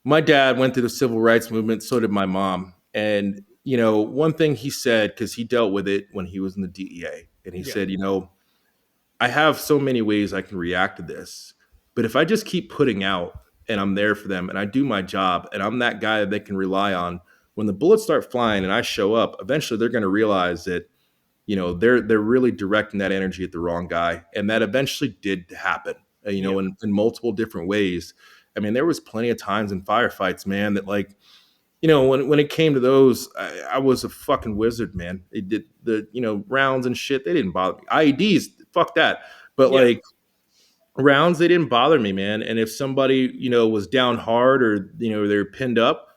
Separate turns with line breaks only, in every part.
my dad went through the civil rights movement. So did my mom. And, one thing he said, because he dealt with it when he was in the DEA, and he
Yeah.
said, I have so many ways I can react to this. But if I just keep putting out and I'm there for them and I do my job and I'm that guy that they can rely on, when the bullets start flying and I show up, eventually they're going to realize that, they're really directing that energy at the wrong guy. And that eventually did happen,
Yeah.
in multiple different ways. I mean, there was plenty of times in firefights, man, that like, when it came to those, I was a fucking wizard, man. It did the, rounds and shit. They didn't bother me. IEDs, fuck that. But
Yeah.
like rounds, they didn't bother me, man. And if somebody, was down hard or, they're pinned up,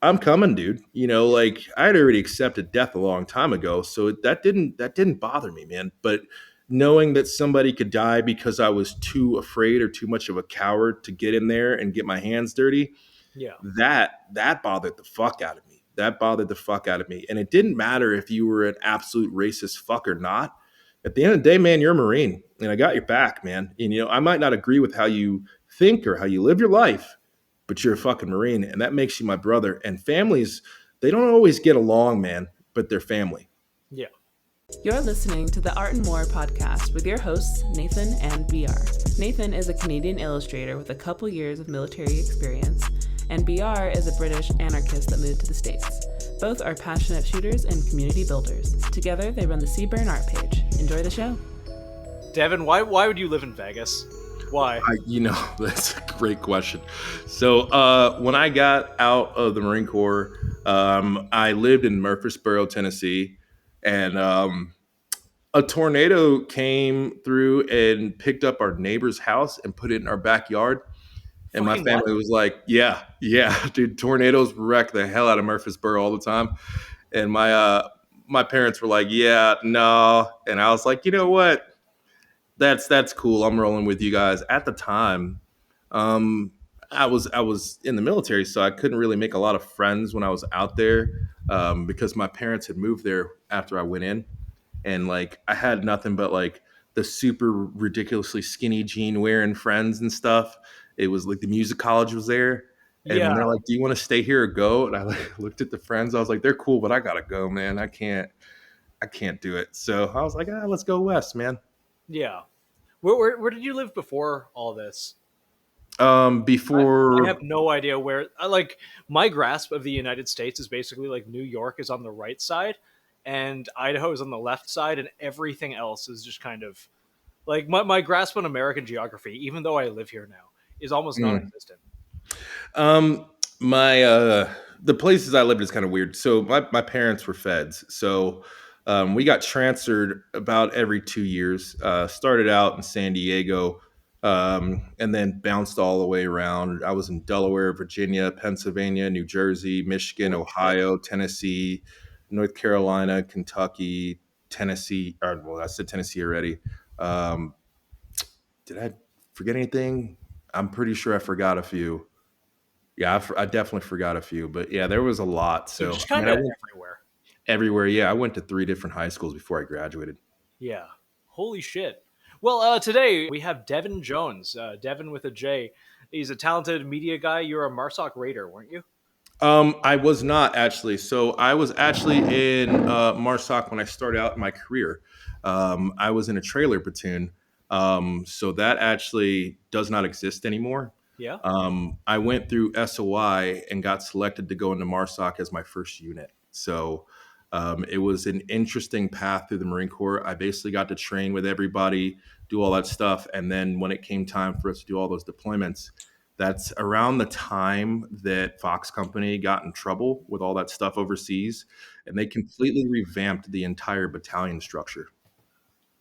I'm coming, dude.
Yeah.
Like I had already accepted death a long time ago. So that didn't bother me, man. But knowing that somebody could die because I was too afraid or too much of a coward to get in there and get my hands dirty,
Yeah.
that bothered the fuck out of me. That bothered the fuck out of me. And it didn't matter if you were an absolute racist fuck or not. At the end of the day, man, you're a Marine, and I got your back, man. And I might not agree with how you think or how you live your life, but you're a fucking Marine, and that makes you my brother. And families, they don't always get along, man, but they're family.
Yeah.
You're listening to the Art and More podcast with your hosts, Nathan and BR. Nathan is a Canadian illustrator with a couple years of military experience, and BR is a British anarchist that moved to the States. Both are passionate shooters and community builders. Together, they run the Seaburn art page. Enjoy the show.
Devin, why would you live in Vegas? Why?
That's a great question. So when I got out of the Marine Corps, I lived in Murfreesboro, Tennessee, and a tornado came through and picked up our neighbor's house and put it in our backyard. And my
Fucking what?
family was like, yeah, dude, tornadoes wreck the hell out of Murfreesboro all the time. And my parents were like, yeah, no. And I was like, you know what? That's cool. I'm rolling with you guys. At the time, um, I was in the military, so I couldn't really make a lot of friends when I was out there, because my parents had moved there after I went in, and like I had nothing but like the super ridiculously skinny jean wearing friends and stuff. It was like the music college was there. And when
Yeah.
they're like, "Do you want to stay here or go?" and I like looked at the friends, I was like, "They're cool, but I gotta go, man. I can't do it." So I was like, let's go west, man."
Yeah. Where did you live before all this? I have
Before,
no idea where. Like my grasp of the United States is basically like New York is on the right side, and Idaho is on the left side, and everything else is just kind of like my grasp on American geography, even though I live here now, is almost
mm,
non-existent.
um, my the places I lived is kind of weird. So my parents were feds, so we got transferred about every 2 years. Started out in San Diego, and then bounced all the way around. I was in Delaware, Virginia, Pennsylvania, New Jersey, Michigan,
Holy shit!
Ohio, Tennessee, North Carolina, Kentucky, Tennessee. Or, well, I said Tennessee already. Um, did I forget anything? I'm pretty sure I forgot a few. Yeah, I definitely forgot a few, but yeah, there was a lot.
So
So,
just
I mean,
kind
I
of
went
everywhere.
everywhere. Yeah, I went to 3 different high schools before I graduated.
Yeah. Holy shit. Well, today we have Devin Jones. Devin with a J. He's a talented media guy. You're a Marsoc Raider, weren't you?
I was not actually. So I was actually in Marsoc when I started out my career. I was in a trailer platoon. So that actually does not exist anymore.
Yeah.
I went through SOI and got selected to go into Marsoc as my first unit. So it was an interesting path through the Marine Corps. I basically got to train with everybody, do all that stuff. And then when it came time for us to do all those deployments, that's around the time that Fox Company got in trouble with all that stuff overseas, and they completely revamped the entire battalion structure.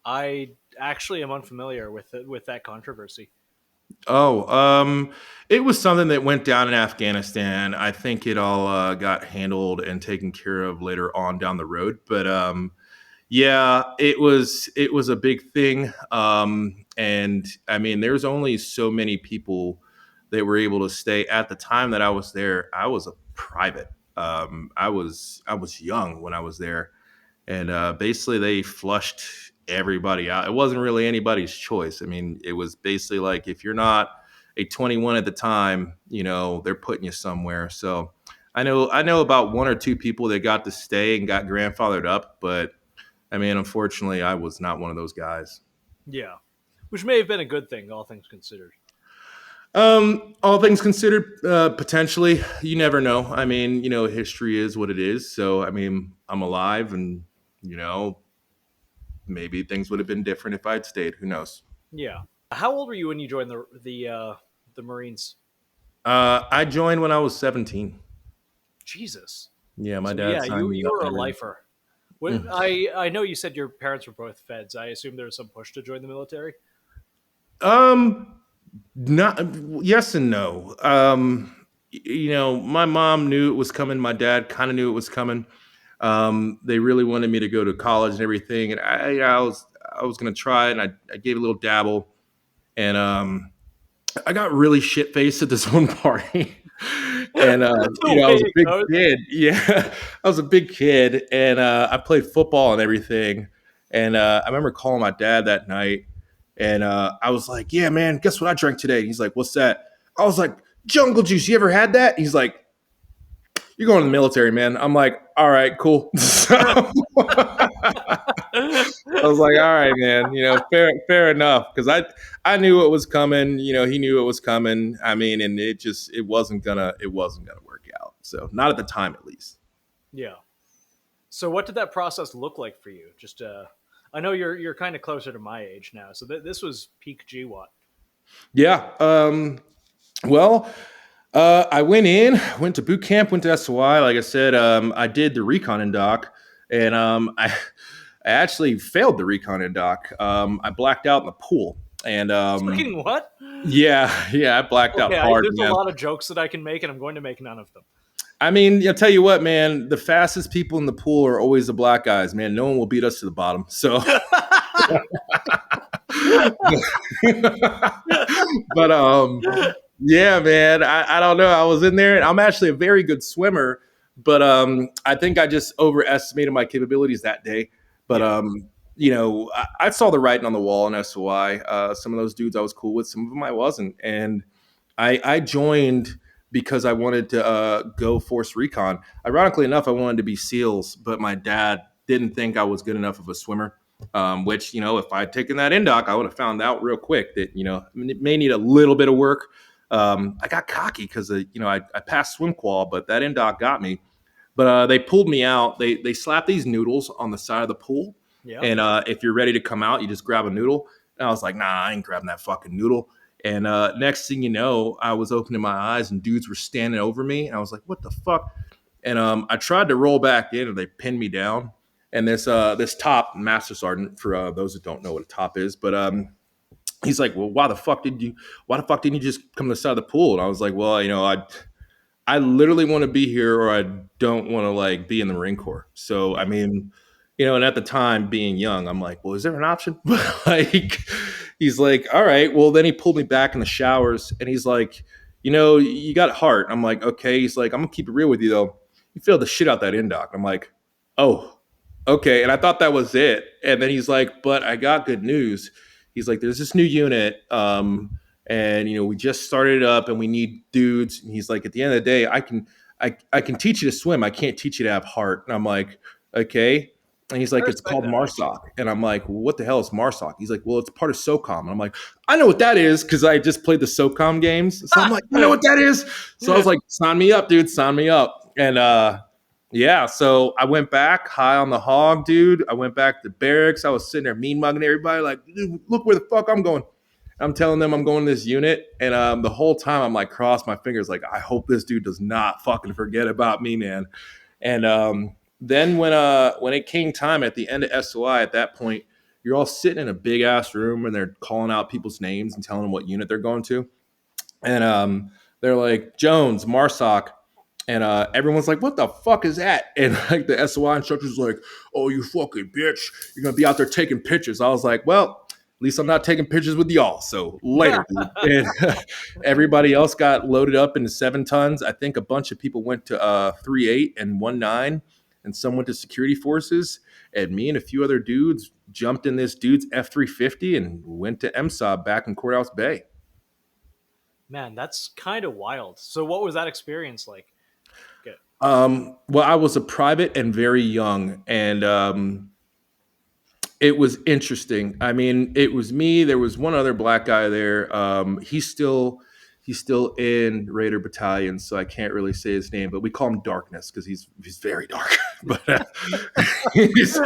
I actually am unfamiliar with that controversy.
Oh, it was something that went down in Afghanistan. I think it all got handled and taken care of later on down the road. But yeah, it was a big thing. And I mean, there's only so many people that were able to stay. At the time that I was there, I was a private. I was young when I was there, and basically they flushed everybody out. It wasn't really anybody's choice. I mean, it was basically like if you're not a 21 at the time, they're putting you somewhere. So I know about one or two people that got to stay and got grandfathered up, but I mean, unfortunately, I was not one of those guys.
Yeah, which may have been a good thing, all things considered.
All things considered, potentially, you never know. I mean, history is what it is. So, I mean, I'm alive, and you know, maybe things would have been different if I'd stayed. Who knows?
Yeah. How old were you when you joined the Marines?
I joined when I was 17.
Jesus.
Yeah, my
So
dad
yeah,
signed me
you
up
were
and
a
everything.
lifer. What,
Mm.
I know you said your parents were both feds. I assume there was some push to join the military.
Um, Not yes and no. My mom knew it was coming. My dad kind of knew it was coming. They really wanted me to go to college and everything, and I was gonna try it, and I gave a little dabble, and I got really shit faced at this one party. And
The
I
way
was a
it
big
goes.
kid. Yeah, I was a big kid, and I played football and everything. And I remember calling my dad that night, and I was like, "Yeah, man, guess what I drank today?" He's like, "What's that?" I was like, "Jungle juice. You ever had that?" He's like, "You're going to the military, man." I'm like, "All right, cool." So I was like, "All right, man. Fair enough." Because I knew it was coming. He knew it was coming. I mean, and it wasn't gonna work out. So not at the time, at least.
Yeah. So what did that process look like for you? Just I know you're kind of closer to my age now, so this was peak GWAT.
Yeah. Well, I went to boot camp, went to SY. Like I said, I did the Recon indoc, and I actually failed the Recon indoc. I blacked out in the pool, and
Fucking what?
yeah, I blacked out
Okay,
hard,
there's a
man.
lot of jokes that I can make, and I'm going to make none of them.
I mean, I'll tell you what, man. The fastest people in the pool are always the black guys, man. No one will beat us to the bottom. So, but yeah, man. I don't know. I was in there, and I'm actually a very good swimmer, but I think I just overestimated my capabilities that day. But
Yeah.
I saw the writing on the wall in SOI. Some of those dudes I was cool with, some of them I wasn't, and I joined because I wanted to go force recon. Ironically enough, I wanted to be SEALs, but my dad didn't think I was good enough of a swimmer. Which if I had taken that indoc, I would have found out real quick that it may need a little bit of work. I got cocky because I passed swim qual, but that indoc got me. But they pulled me out. They slapped these noodles on the side of the pool,
Yeah.
and if you're ready to come out, you just grab a noodle. And I was like, nah, I ain't grabbing that fucking noodle. And next thing you know, I was opening my eyes and dudes were standing over me. And I was like, what the fuck? And I tried to roll back in and they pinned me down. And this top master sergeant, for those that don't know what a top is, but he's like, well, why the fuck didn't you just come to the side of the pool? And I was like, well, I literally want to be here or I don't want to like be in the Marine Corps. So, I mean, and at the time being young, I'm like, well, is there an option? Like, he's like, all right. Well, then he pulled me back in the showers and he's like, you got heart. I'm like, okay. He's like, I'm gonna keep it real with you though. You failed the shit out that indoc. I'm like, oh, okay. And I thought that was it. And then he's like, but I got good news. He's like, there's this new unit. And we just started it up and we need dudes. And he's like, at the end of the day, I can teach you to swim. I can't teach you to have heart. And I'm like, okay. And he's
I
like, it's
respect
called
that, actually.
MARSOC. And I'm like, well, what the hell is MARSOC? He's like, well, it's part of SOCOM. And I'm like, I know what that is because I just played the SOCOM games. So I'm like, I know what that is. So I was like, sign me up, dude. Sign me up. And yeah, so I went back high on the hog, dude. I went back to barracks. I was sitting there mean mugging everybody, like, dude, look where the fuck I'm going. I'm telling them I'm going to this unit, and the whole time I'm like, cross my fingers, like, I hope this dude does not fucking forget about me, man. And then when it came time at the end of SOI, at that point, you're all sitting in a big ass room, and they're calling out people's names and telling them what unit they're going to, and they're like Jones, Marsoc, and everyone's like, "What the fuck is that?" And like the SOI instructor's like, "Oh, you fucking bitch! You're gonna be out there taking pictures." I was like, "Well, at least I'm not taking pictures with y'all." So later, dude. And everybody else got loaded up into 7 tons. I think a bunch of people went to 3.8 and 1.9, and some went to security forces. And me and a few other dudes jumped in this dude's F-350 and went to MSOB back in Courthouse Bay.
Man, that's kind of wild. So, what was that experience like? Good.
Well, I was a private and very young, and it was interesting. I mean, it was me. There was one other black guy there. He's still in Raider Battalion, so I can't really say his name, but we call him Darkness because he's very dark. But he's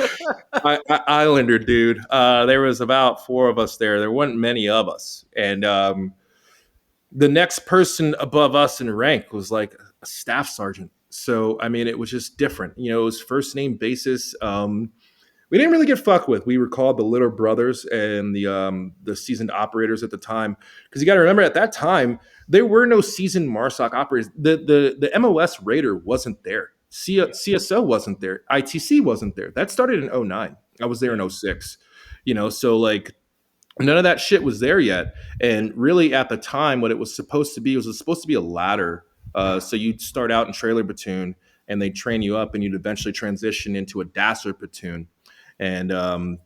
Islander dude. There was about four of us there. There weren't many of us, and the next person above us in rank was like a staff sergeant. So I mean, it was just different. It was first name basis. We didn't really get fucked with. We were called the Little Brothers and the seasoned operators at the time. Because you got to remember, at that time there were no seasoned MARSOC operators. The MOS Raider wasn't there.
Yeah.
CSO wasn't there. ITC wasn't there. That started in '09. I was there
Yeah.
in '06. So like none of that shit was there yet. And really, at the time, what it was supposed to be was supposed to be a ladder. So you'd start out in trailer platoon, and they'd train you up, and you'd eventually transition into a Dasser platoon, and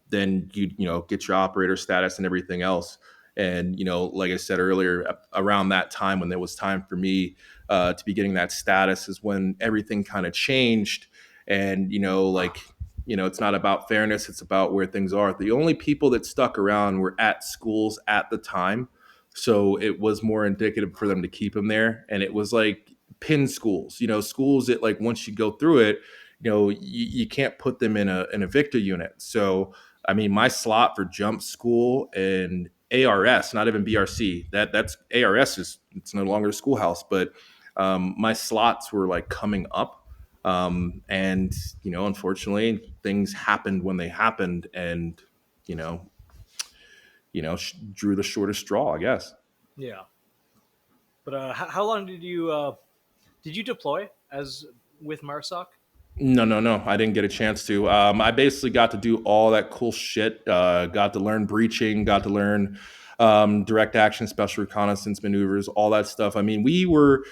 then you'd get your operator status and everything else. And like I said earlier, around that time when there was time for me to be getting that status is when everything kind of changed. And it's not about fairness, it's about where things are. The only people that stuck around were at schools at the time, so it was more indicative for them to keep them there. And it was like pin schools, schools that, like, once you go through it, you can't put them in a Victor unit. So I mean, my slot for jump school and ARS, not even BRC, that's ARS, is it's no longer a schoolhouse, but my slots were like coming up. And unfortunately, things happened when they happened, and you know, drew the shortest straw, I guess.
Yeah. But how long did you deploy as with Marsoc?
No, no, no. I didn't get a chance to. I basically got to do all that cool shit. Got to learn breaching, got to learn direct action, special reconnaissance maneuvers, all that stuff. I mean, we were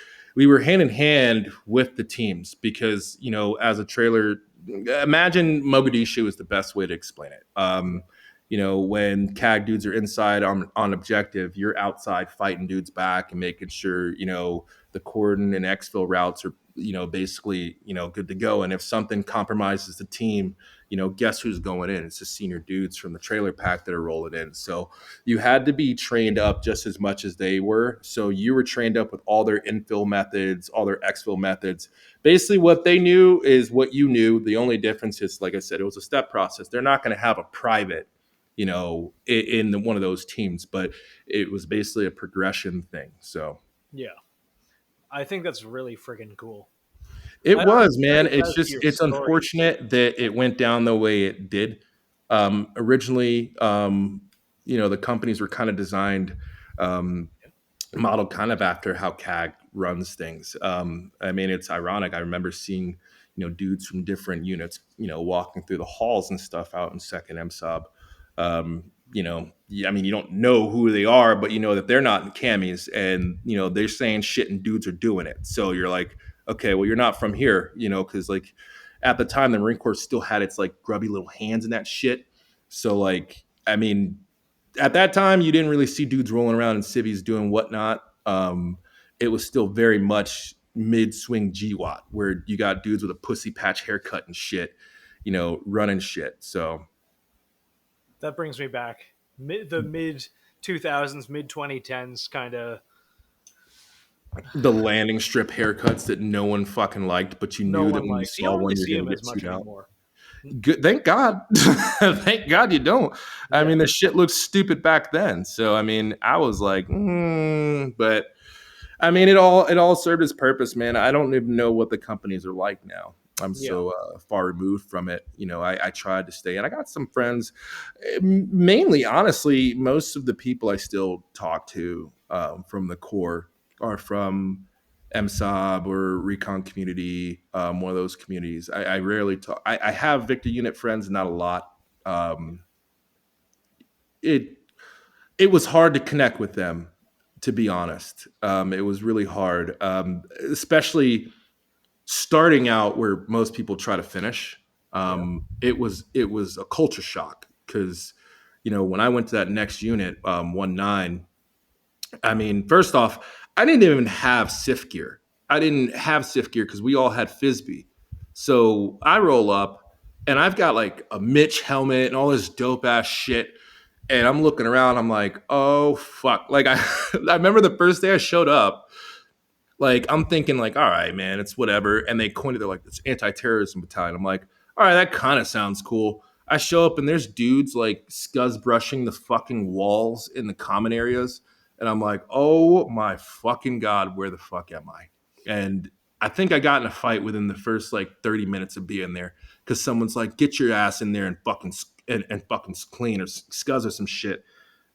hand in hand with the teams because as a trailer, imagine Mogadishu is the best way to explain it. When CAG dudes are inside on objective, you're outside fighting dudes back and making sure the cordon and exfil routes are basically good to go. And if something compromises the team, guess who's going in? It's the senior dudes from the trailer pack that are rolling in. So you had to be trained up just as much as they were. So you were trained up with all their infill methods, all their exfil methods. Basically what they knew is what you knew. The only difference is, like I said, it was a step process. They're not going to have a private in one of those teams, but it was basically a progression thing. So
Yeah. I think that's really friggin' cool.
it
I'm
was, man.
excited
It's
as to
just
your
it's
story.
unfortunate that it went down the way it did. Originally, the companies were kind of designed, um, modeled kind of after how CAG runs things. I mean, it's ironic. I remember seeing, dudes from different units, walking through the halls and stuff out in Second MSOB. I mean, you don't know who they are, but you know that they're not in camis, and they're saying shit, and dudes are doing it. So you're like, okay, well, you're not from here, because like at the time the Marine Corps still had its like grubby little hands in that shit. So like, I mean, at that time you didn't really see dudes rolling around in civvies doing whatnot. It was still very much mid swing GWAT where you got dudes with a pussy patch haircut and shit, running shit. So
That brings me back. The mid 2000s, mid 2010s kind of.
the landing strip haircuts that no one fucking liked, but you
No
knew that
one
when you
likes. You
saw
don't really
one, you're
see
gonna
them
get
as
sued
much
out.
anymore.
Good, thank God. Thank God you don't. I
Yeah.
mean, the shit looked stupid back then. So I mean, I was like, but I mean, it all served its purpose, man. I don't even know what the companies are like now. I'm
Yeah.
so far removed from it. I tried to stay, and I got some friends. Mainly, honestly, most of the people I still talk to from the core are from MSOB or Recon community, one of those communities. I rarely talk. I have Victor unit friends, not a lot. Um, it it was hard to connect with them, to be honest. It was really hard, especially starting out where most people try to finish.
Yeah.
It was a culture shock because when I went to that next unit, 19, I mean, first off, I didn't even have SIF gear. I didn't have SIF gear because we all had Frisbee. So I roll up and I've got like a Mitch helmet and all this dope ass shit. And I'm looking around, I'm like, oh fuck. Like I remember the first day I showed up, like I'm thinking like, all right, man, it's whatever. And they coined it, they're like, it's anti-terrorism battalion. I'm like, all right, that kind of sounds cool. I show up and there's dudes like scuzz brushing the fucking walls in the common areas. And I'm like, oh my fucking God, where the fuck am I? And I think I got in a fight within the first like 30 minutes of being there because someone's like, get your ass in there and fucking and fucking clean or scuzz or some shit.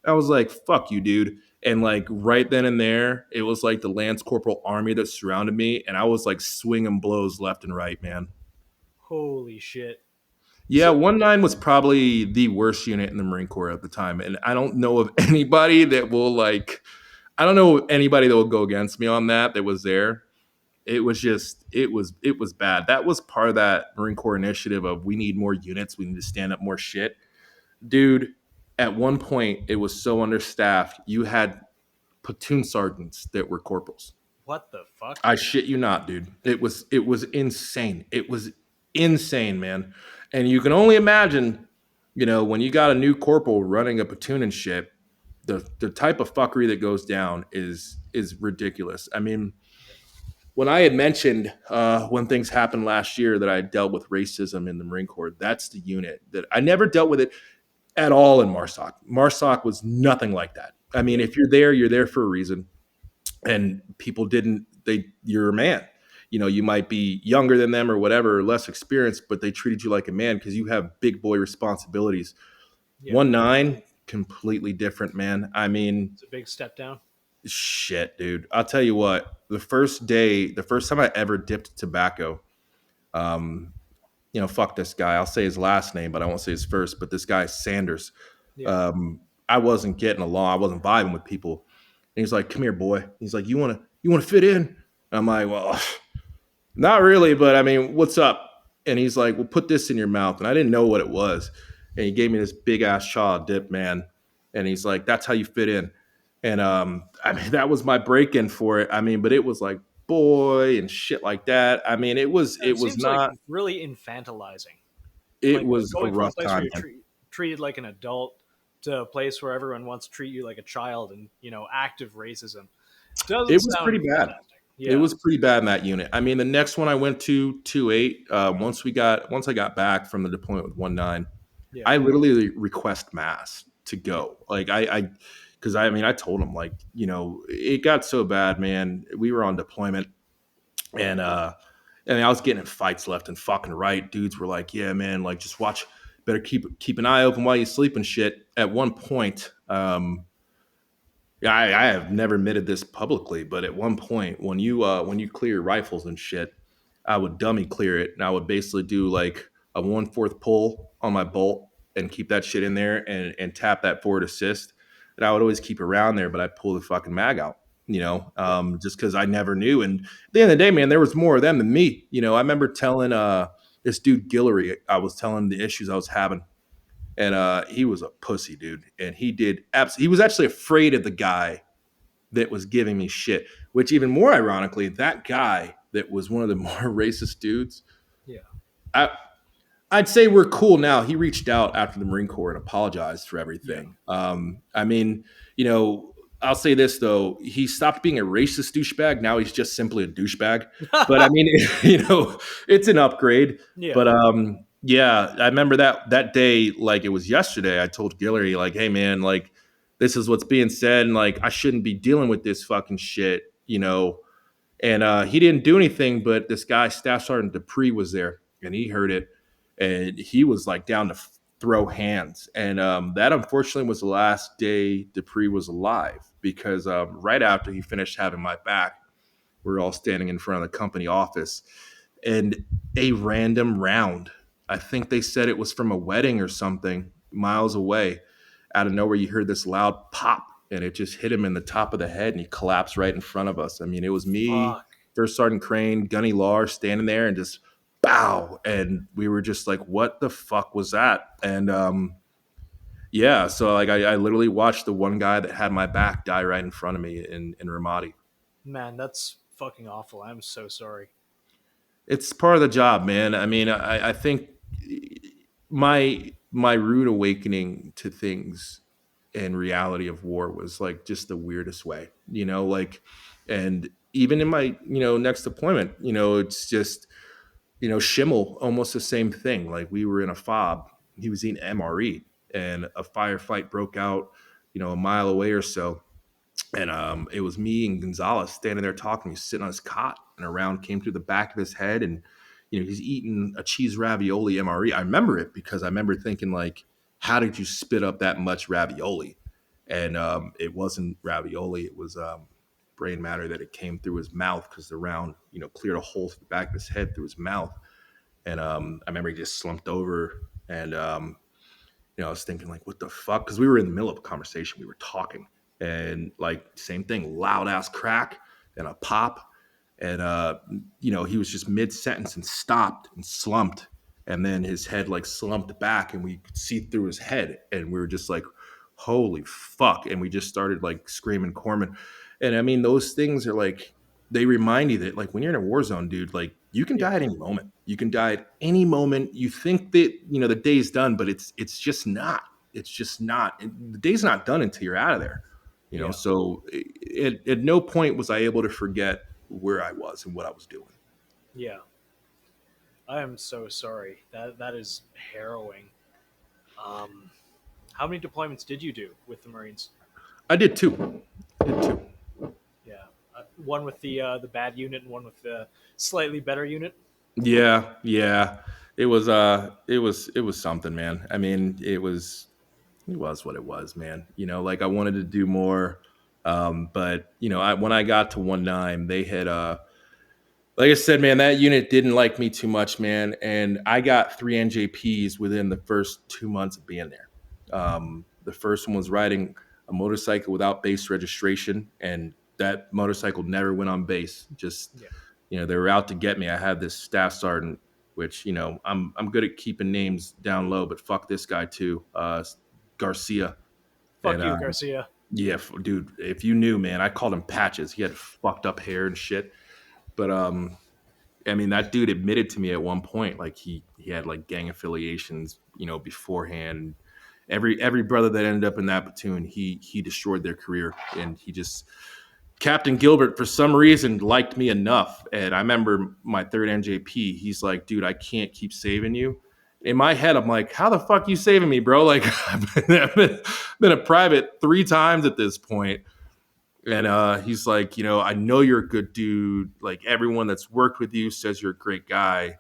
I was like, fuck you, dude. And like right then and there, it was like the Lance Corporal army that surrounded me. And I was like swinging blows left and right, man.
Holy shit.
Yeah,
So
1-9 was probably the worst unit in the Marine Corps at the time. And I don't know of anybody that will like, I don't know anybody that will go against me on that was there. It was just, it was bad. That was part of that Marine Corps initiative of we need more units. We need to stand up more shit. Dude, at one point, it was so understaffed. You had platoon sergeants that were corporals.
what the fuck?
I shit you not, dude. It was insane. It was insane, man. And you can only imagine, when you got a new corporal running a platoon and shit, the type of fuckery that goes down is ridiculous. I mean, when I had mentioned when things happened last year that I dealt with racism in the Marine Corps, that's the unit that I never dealt with it at all in MARSOC. MARSOC was nothing like that. I mean, if you're there for a reason. And people didn't, you're a man. You might be younger than them or whatever, or less experienced, but they treated you like a man because you have big boy responsibilities.
Yeah.
1-9, completely different, man. I mean,
It's a big step down.
shit, dude. I'll tell you what, the first time I ever dipped tobacco, um, fuck this guy. I'll say his last name, but I won't say his first. But this guy, Sanders,
Yeah.
I wasn't getting along. I wasn't vibing with people. And he's like, "Come here, boy." He's like, "You want to fit in?" And I'm like, "Well, not really, but I mean, what's up?" And he's like, "Well, put this in your mouth." And I didn't know what it was. And he gave me this big ass chaw dip, man. And he's like, "That's how you fit in." And I mean, that was my break in for it. I mean, but it was like boy and shit like that. I mean,
It
it was
seems like
not.
really infantilizing.
It
Like
was a
going from a
rough
place where
time,
you're
man.
treated like an adult to a place where everyone wants to treat you like a child, and active racism doesn't
It was
sound
pretty bad.
fantastic.
It
Yeah.
was pretty bad in that unit. I mean, the next one I went to 2-8. Once I got back from the deployment with 1-9,
Yeah.
I literally request mass to go. Like because I mean, I told him like, it got so bad, man. We were on deployment, and and I was getting in fights left and fucking right. Dudes were like, "Yeah, man, like just watch, better keep an eye open while you sleep and shit." At one point, yeah, I have never admitted this publicly, but at one point, when you clear rifles and shit, I would dummy clear it, and I would basically do like a 1/4 pull on my bolt and keep that shit in there and tap that forward assist. And I would always keep around there, but I pull the fucking mag out,
Yeah.
just because I never knew. And at the end of the day, man, there was more of them than me. I remember telling this dude Guillory, I was telling him the issues I was having, and he was a pussy, dude. And he was actually afraid of the guy that was giving me shit. Which, even more ironically, that guy that was one of the more racist dudes,
Yeah.
I I'd say we're cool now. He reached out after the Marine Corps and apologized for
Yeah.
everything. I mean, I'll say this though: he stopped being a racist douchebag. Now he's just simply a douchebag. But I mean, it's an upgrade.
Yeah.
But yeah, I remember that day like it was yesterday. I told Guillory like, "Hey man, like this is what's being said, and like I shouldn't be dealing with this fucking shit." And he didn't do anything, but this guy, Staff Sergeant Dupree, was there, and he heard it, and he was like down to throw hands. And that unfortunately was the last day Dupree was alive, because right after he finished having my back, we were all standing in front of the company office, and a random round, I think they said it was from a wedding or something, miles away, out of nowhere, you heard this loud pop, and it just hit him in the top of the head, and he collapsed right in front of us. I mean, it was me,
Fuck.
First Sergeant Crane, Gunny Lar standing there, and just bow. And we were just like, what the fuck was that? And Yeah, so like I literally watched the one guy that had my back die right in front of me in Ramadi.
Man, that's fucking awful. I'm so sorry.
It's part of the job, man. I mean, I think my rude awakening to things and reality of war was like just the weirdest way, like, and even in my next deployment, it's just Schimmel, almost the same thing. Like we were in a fob, he was eating MRE, and a firefight broke out, a mile away or so, and it was me and Gonzalez standing there talking. He's sitting on his cot, and a round came through the back of his head, and he's eating a cheese ravioli MRE. I remember it because I remember thinking like, how did you spit up that much ravioli? And it wasn't ravioli; it was brain matter that it came through his mouth because the round, cleared a hole through the back of his head through his mouth. And I remember he just slumped over, and I was thinking like, what the fuck? Because we were in the middle of a conversation, we were talking, and like same thing, loud ass crack and a pop, and he was just mid sentence and stopped and slumped, and then his head like slumped back, and we could see through his head, and we were just like, holy fuck, and we just started like screaming Corman, and I mean those things are like they remind you that like when you're in a war zone, dude, like you can
Yeah,
die at any moment. You can die at any moment. You think that the day's done, but it's just not. It's just not. The day's not done until you're out of there.
yeah,
So at no point was I able to forget where I was and what I was doing.
yeah. I am so sorry. That is harrowing. Um, how many deployments did you do with the Marines?
I did two. I did two.
Yeah, one with the bad unit and one with the slightly better unit.
Yeah, yeah. It was something, man. I mean, it was what it was, man. Like I wanted to do more, but when I got to 1-9, they had like I said, man, that unit didn't like me too much, man. And I got 3 NJPs within the first 2 months of being there. The first one was riding a motorcycle without base registration, and that motorcycle never went on base. Just,
Yeah,
they were out to get me. I had this staff sergeant, which, I'm good at keeping names down low, but fuck this guy too, Garcia. And
fuck you, Garcia.
yeah, dude, if you knew, man, I called him Patches. He had fucked up hair and shit. But I mean, that dude admitted to me at one point, like he had like gang affiliations, beforehand. Every brother that ended up in that platoon, he destroyed their career, and he just Captain Gilbert for some reason liked me enough. And I remember my third NJP, he's like, dude, I can't keep saving you. In my head, I'm like, how the fuck you saving me, bro? Like I've been a private 3 times at this point. And he's like, I know you're a good dude. Like everyone that's worked with you says you're a great guy.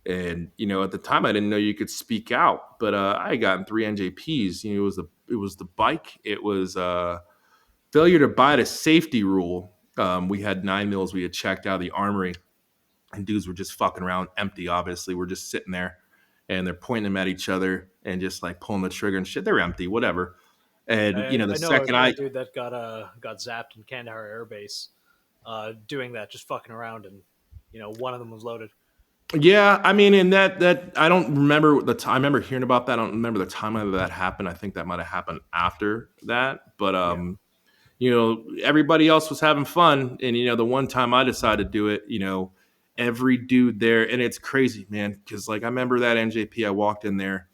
And at the time, I didn't know you could speak out. But I had gotten 3 NJPs. It was the bike. It was failure to buy the safety rule. We had 9 mils we had checked out of the armory, and dudes were just fucking around empty. Obviously, we're just sitting there, and they're pointing them at each other and just like pulling the trigger and shit. They're empty, whatever. And the
I know
second
a
I
dude that got zapped in Kandahar Air Base, doing that, just fucking around, and one of them was loaded.
Yeah, I mean, and that I don't remember the time. I remember hearing about that. I don't remember the time that happened. I think that might have happened after that. But
Yeah,
everybody else was having fun, and the one time I decided to do it, every dude there, and it's crazy, man, because like I remember that NJP, I walked in there,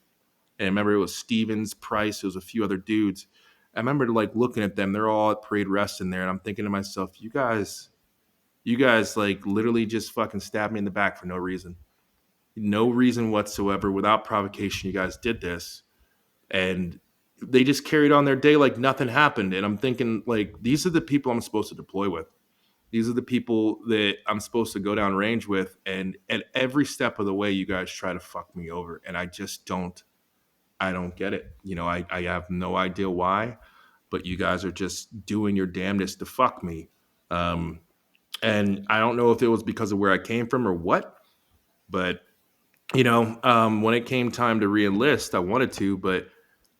and I remember it was Stevens, Price, it was a few other dudes. I remember like looking at them; they're all at parade rest in there, and I'm thinking to myself, you guys like literally just fucking stabbed me in the back for no reason. No reason whatsoever, without provocation. You guys did this. And they just carried on their day like nothing happened. And I'm thinking, like, these are the people I'm supposed to deploy with. These are the people that I'm supposed to go down range with. And at every step of the way, you guys try to fuck me over. And I don't get it. I have no idea why, but you guys are just doing your damnedest to fuck me. Um, and I don't know if it was because of where I came from or what, but when it came time to reenlist, I wanted to, but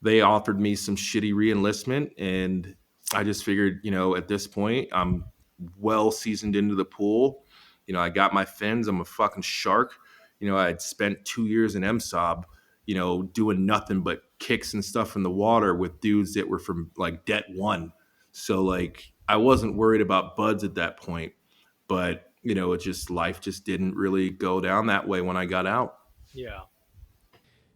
they offered me some shitty reenlistment, and I just figured, at this point, I'm well seasoned into the pool. I got my fins. I'm a fucking shark. I had spent 2 years in MSOB. doing nothing but kicks and stuff in the water with dudes that were from like Det 1. So like I wasn't worried about buds at that point, but it just life just didn't really go down that way when I got out.
Yeah.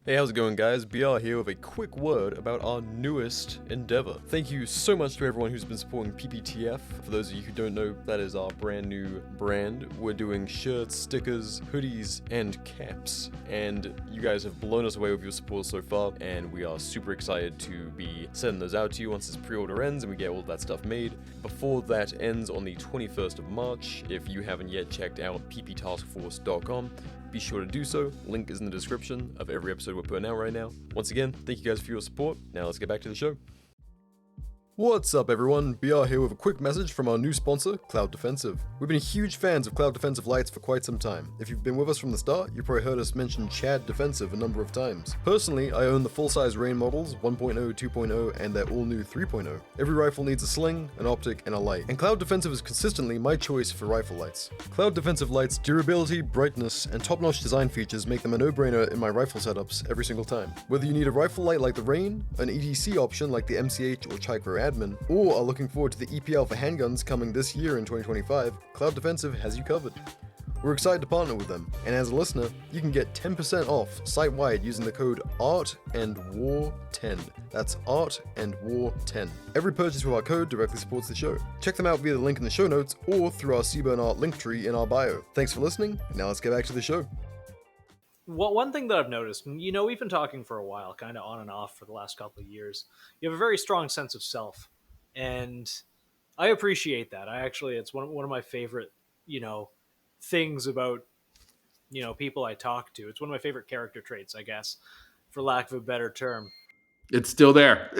Hey, how's it going, guys? BR here with a quick word about our newest endeavor. Thank you so much to everyone who's been supporting PP.TF. For those of you who don't know, that is our brand new brand. We're doing shirts, stickers, hoodies, and caps. And you guys have blown us away with your support so far, and we are super excited to be sending those out to you once this pre-order ends and we get all that stuff made. Before that ends on the 21st of March, if you haven't yet checked out pptaskforce.com, be sure to do so. Link is in the description of every episode we're putting out right now. Once again, thank you guys for your support. Now let's get back to the show. What's up, everyone? BR here with a quick message from our new sponsor, Cloud Defensive. We've been huge fans of Cloud Defensive lights for quite some time. If you've been with us from the start, you've probably heard us mention Chad Defensive a number of times. Personally, I own the full-size Rain models, 1.0, 2.0, and their all-new 3.0. Every rifle needs a sling, an optic, and a light, and Cloud Defensive is consistently my choice for rifle lights. Cloud Defensive lights' durability, brightness, and top-notch design features make them a no-brainer in my rifle setups every single time. Whether you need a rifle light like the Rain, an EDC option like the MCH or Chicro Admin, or are looking forward to the EPL for handguns coming this year in 2025, Cloud Defensive has you covered. We're excited to partner with them, and as a listener, you can get 10% off site-wide using the code ARTANDWAR10. That's ARTANDWAR10. Every purchase with our code directly supports the show. Check them out via the link in the show notes or through our Seaburn Art link tree in our bio. Thanks for listening, now let's get back to the show.
Well, one thing that I've noticed, we've been talking for a while, kind of on and off for the last couple of years. You have a very strong sense of self, and I appreciate that. It's one of my favorite, things about, people I talk to. It's one of my favorite character traits, I guess, for lack of a better term.
It's still there.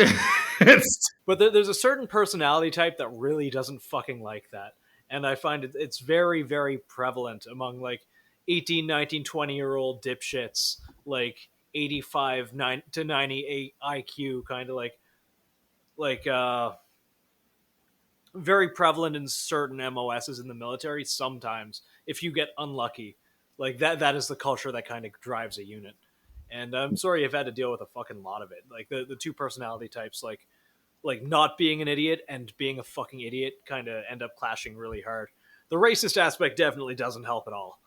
it's
But there's a certain personality type that really doesn't fucking like that. And I find it's very, very prevalent among like 18, 19, 20-year-old dipshits, like 85 to 98 IQ, kind of like very prevalent in certain MOSs in the military sometimes if you get unlucky. Like that is the culture that kind of drives a unit. And I'm sorry you've had to deal with a fucking lot of it. Like the two personality types, like not being an idiot and being a fucking idiot kind of end up clashing really hard. The racist aspect definitely doesn't help at all.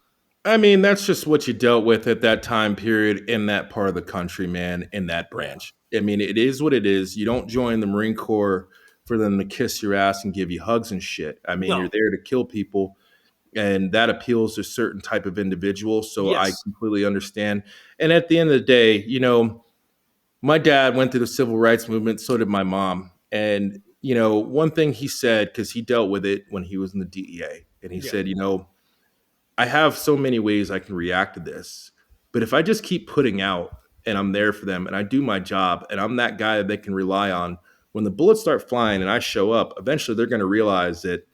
I mean, that's just what you dealt with at that time period in that part of the country, man, in that branch. I mean, it is what it is. You don't join the Marine Corps for them to kiss your ass and give you hugs and shit. I mean,
No.
You're there to kill people, and that appeals to a certain type of individual. So I
Yes.
completely understand. And at the end of the day, my dad went through the civil rights movement. So did my mom. And, one thing he said, because he dealt with it when he was in the DEA, and he
Yeah.
said, I have so many ways I can react to this, but if I just keep putting out and I'm there for them and I do my job and I'm that guy that they can rely on, when the bullets start flying and I show up, eventually they're going to realize that,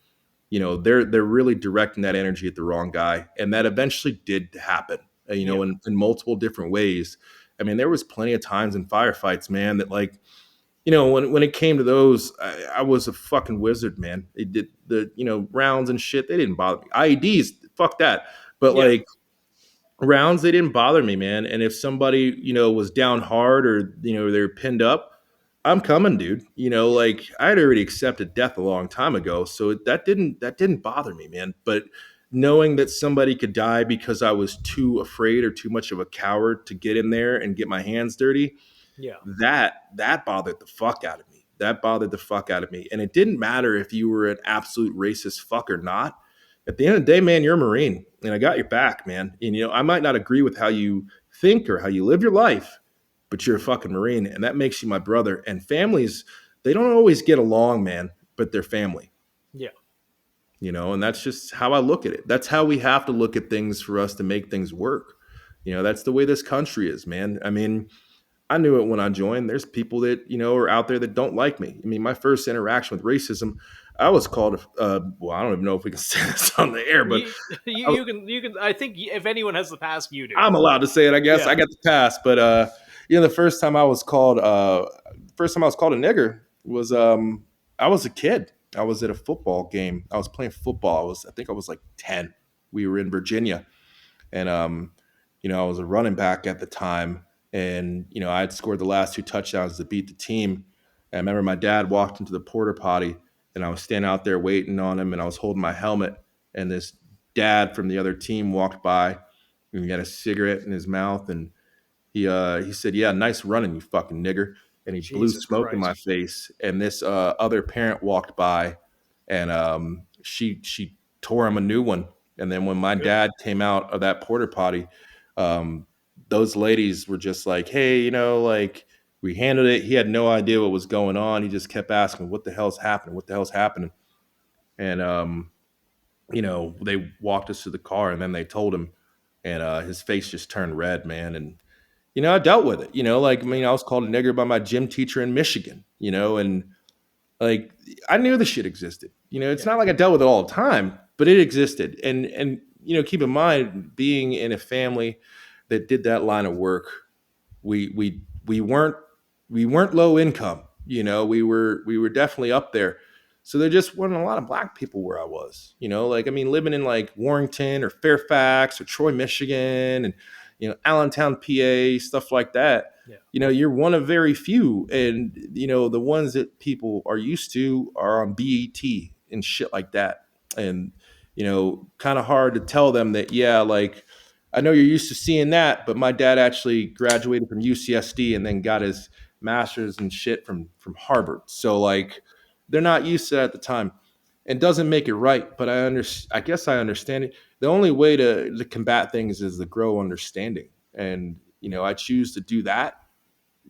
they're really directing that energy at the wrong guy. And that eventually did happen, in multiple different ways. I mean, there was plenty of times in firefights, man, that like, when it came to those, I was a fucking wizard, man. They did the, rounds and shit. They didn't bother me. IEDs, fuck that. But
Yeah.
like rounds, they didn't bother me, man. And if somebody, was down hard or, they're pinned up, I'm coming, dude. Like I had already accepted death a long time ago. So that didn't bother me, man. But knowing that somebody could die because I was too afraid or too much of a coward to get in there and get my hands dirty,
Yeah.
that bothered the fuck out of me. That bothered the fuck out of me. And it didn't matter if you were an absolute racist fuck or not. At the end of the day, man, you're a Marine, and I got your back, man. And I might not agree with how you think or how you live your life, but you're a fucking Marine, and that makes you my brother. And families, they don't always get along, man, but they're family.
Yeah.
And that's just how I look at it. That's how we have to look at things for us to make things work. That's the way this country is, man. I mean, I knew it when I joined. There's people that, are out there that don't like me. I mean, my first interaction with racism, I was called, well, I don't even know if we can say this on the air, but
You can. I think if anyone has the pass, you do.
I'm allowed to say it, I guess.
Yeah.
I got the pass. But, the first time I was called a nigger was, I was a kid. I was at a football game. I was playing football. I think I was like 10. We were in Virginia. And, I was a running back at the time. and I had scored the last 2 touchdowns to beat the team. And I remember my dad walked into the porta potty, and I was standing out there waiting on him, and I was holding my helmet, and this dad from the other team walked by, and he had a cigarette in his mouth, and he said, "Yeah, nice running, you fucking nigger," and he blew
Jesus
smoke in
Christ.
my face. And this other parent walked by, and she tore him a new one. And then when my
Good.
dad came out of that porta potty, um, those ladies were just like, "Hey, like we handled it." He had no idea what was going on. He just kept asking, "What the hell's happening? What the hell's happening?" And they walked us to the car, and then they told him, and his face just turned red, man. And I dealt with it. Like, I
Yeah.
mean, I was called a nigger by my gym teacher in Michigan. And like I knew the shit existed. It's
Yeah.
not like I dealt with it all the time, but it existed. And keep in mind, being in a family that did that line of work, we weren't low income. We were definitely up there. So there just wasn't a lot of black people where I was. Like, I mean, living in like Warrington or Fairfax or Troy, Michigan, and Allentown, PA, stuff like that.
Yeah.
You're one of very few, and the ones that people are used to are on BET and shit like that. And kind of hard to tell them that, yeah, like, I know you're used to seeing that, but my dad actually graduated from UCSD and then got his master's and shit from Harvard. So like, they're not used to that at the time. It doesn't make it right, but I guess I understand it. The only way to combat things is to grow understanding, and I choose to do that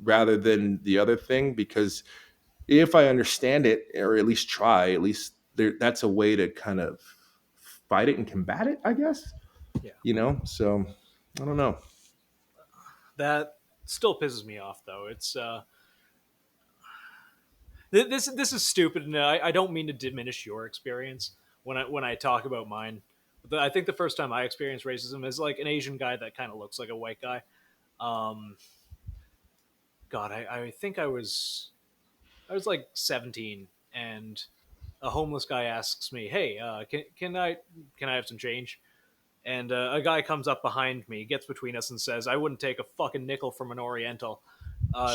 rather than the other thing, because if I understand it, or at least try, at least that's a way to kind of fight it and combat it, I guess.
Yeah.
So I don't know.
That still pisses me off, though. It's this is stupid, and I don't mean to diminish your experience when I talk about mine. But I think the first time I experienced racism is like an Asian guy that kind of looks like a white guy. Um, God, I think I was like 17, and a homeless guy asks me, "Hey, can I have some change?" And a guy comes up behind me, gets between us, and says, "I wouldn't take a fucking nickel from an Oriental."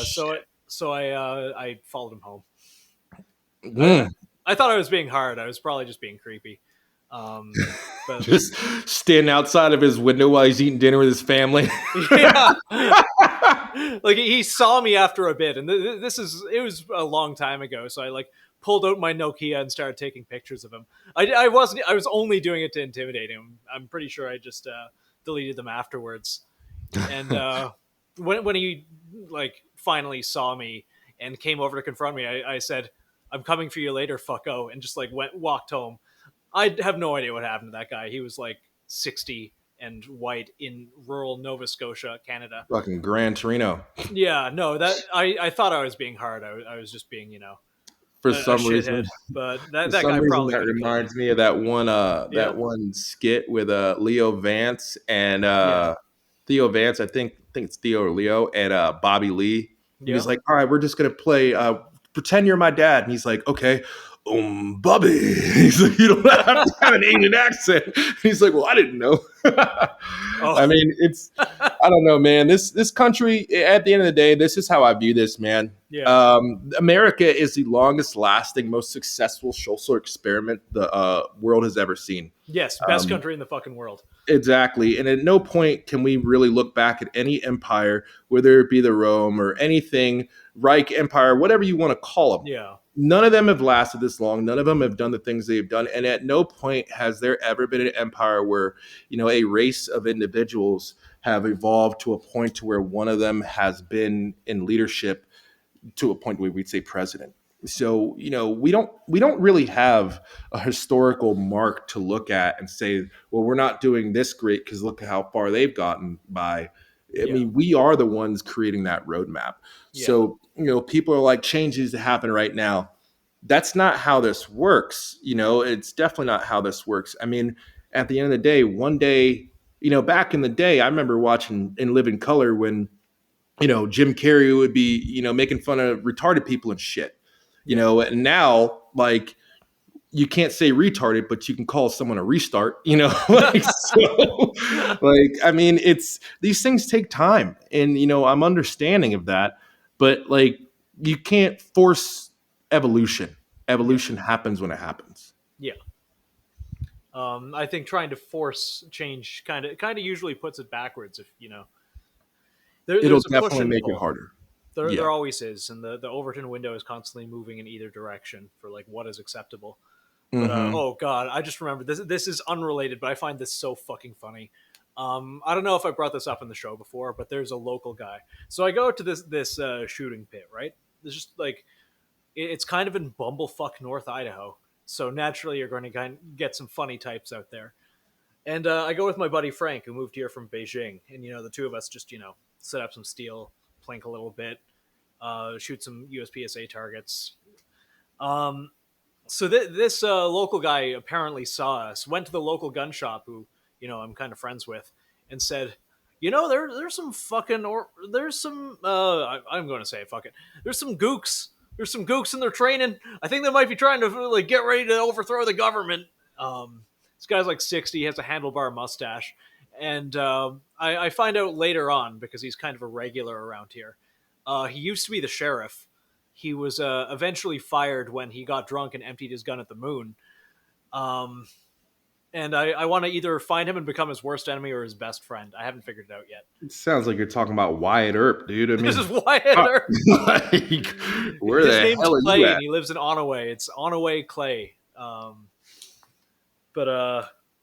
So I followed him home. I,
Mm.
I thought I was being hard. I was probably just being creepy. Um, but
Just standing outside of his window while he's eating dinner with his family.
yeah, like he saw me after a bit, and it was a long time ago. So I like pulled out my Nokia and started taking pictures of him. I was only doing it to intimidate him. I'm pretty sure I just deleted them afterwards. And when he like finally saw me and came over to confront me, I said, "I'm coming for you later, fucko," and just like walked home. I have no idea what happened to that guy. He was like 60 and white in rural Nova Scotia, Canada.
Fucking Gran Torino.
Yeah, no, that I thought I was being hard. I was just being,
For
a
some reason.
shithead. But
For
that
some
guy
reason,
probably
that
could have killed me.
reminds me of that one
Yeah,
that one skit with Leo Vance and
yeah,
Theo Vance. I think it's Theo or Leo, and Bobby Lee. He
yeah.
was like, "All right, we're just gonna play. Pretend you're my dad." And he's like, "Okay, Bobby." He's like, "You don't have to have an Asian accent." And he's like, "Well, I didn't know." I
Oh,
mean, I don't know, man. This country, at the end of the day, this is how I view this, man.
yeah.
America is the longest lasting, most successful social experiment the world has ever seen.
Yes, best
Um,
country in the fucking world.
exactly. And at no point can we really look back at any empire, whether it be the Rome or anything, Reich Empire, whatever you want to call them.
Yeah,
None of them have lasted this long. None of them have done the things they've done. And at no point has there ever been an empire where, a race of individuals have evolved to a point to where one of them has been in leadership to a point where we'd say president. So, we don't really have a historical mark to look at and say, well, we're not doing this great because look at how far they've gotten by. I
yeah,
mean, we are the ones creating that roadmap.
yeah,
So, people are like, change needs to happen right now. That's not how this works. It's definitely not how this works. I mean, at the end of the day, one day, back in the day, I remember watching In Living Color when Jim Carrey would be, making fun of retarded people and shit,
yeah,
and now, like, you can't say retarded, but you can call someone a restart, like, so, like, I mean, these things take time, and, I'm understanding of that, but like, you can't force evolution.
Yeah.
Evolution happens when it happens.
Yeah. I think trying to force change kind of usually puts it backwards. If
It'll
there's a push
definitely
and
make it
pull.
harder. Yeah.
There always is, and the Overton window is constantly moving in either direction for like what is acceptable. But
Hmm.
oh god, I just remembered this. This is unrelated, but I find this so fucking funny. I don't know if I brought this up in the show before, but there's a local guy. So I go to this shooting pit, right? There's just like it's kind of in bumblefuck North Idaho, so naturally you're going to get some funny types out there. And I go with my buddy Frank, who moved here from Beijing, and the two of us just set up some steel, plink a little bit, shoot some USPSA targets. Um, so this local guy apparently saw us, went to the local gun shop, who I'm kind of friends with, and said, there's some fucking there's some I'm going to say it, fuck it. There's some gooks. There's some gooks in their training. I think they might be trying to like get ready to overthrow the government. This guy's like 60, he has a handlebar mustache, and I find out later on because he's kind of a regular around here. He used to be the sheriff. He was eventually fired when he got drunk and emptied his gun at the moon. Um, and I want to either find him and become his worst enemy or his best friend. I haven't figured it out yet.
It sounds like you're talking about Wyatt Earp, dude. I
This
mean,
is Wyatt
fuck.
Earp.
Like, where
His
the
name's
hell are
Clay,
you
and
at?
he lives in Onaway. It's Onaway Clay. But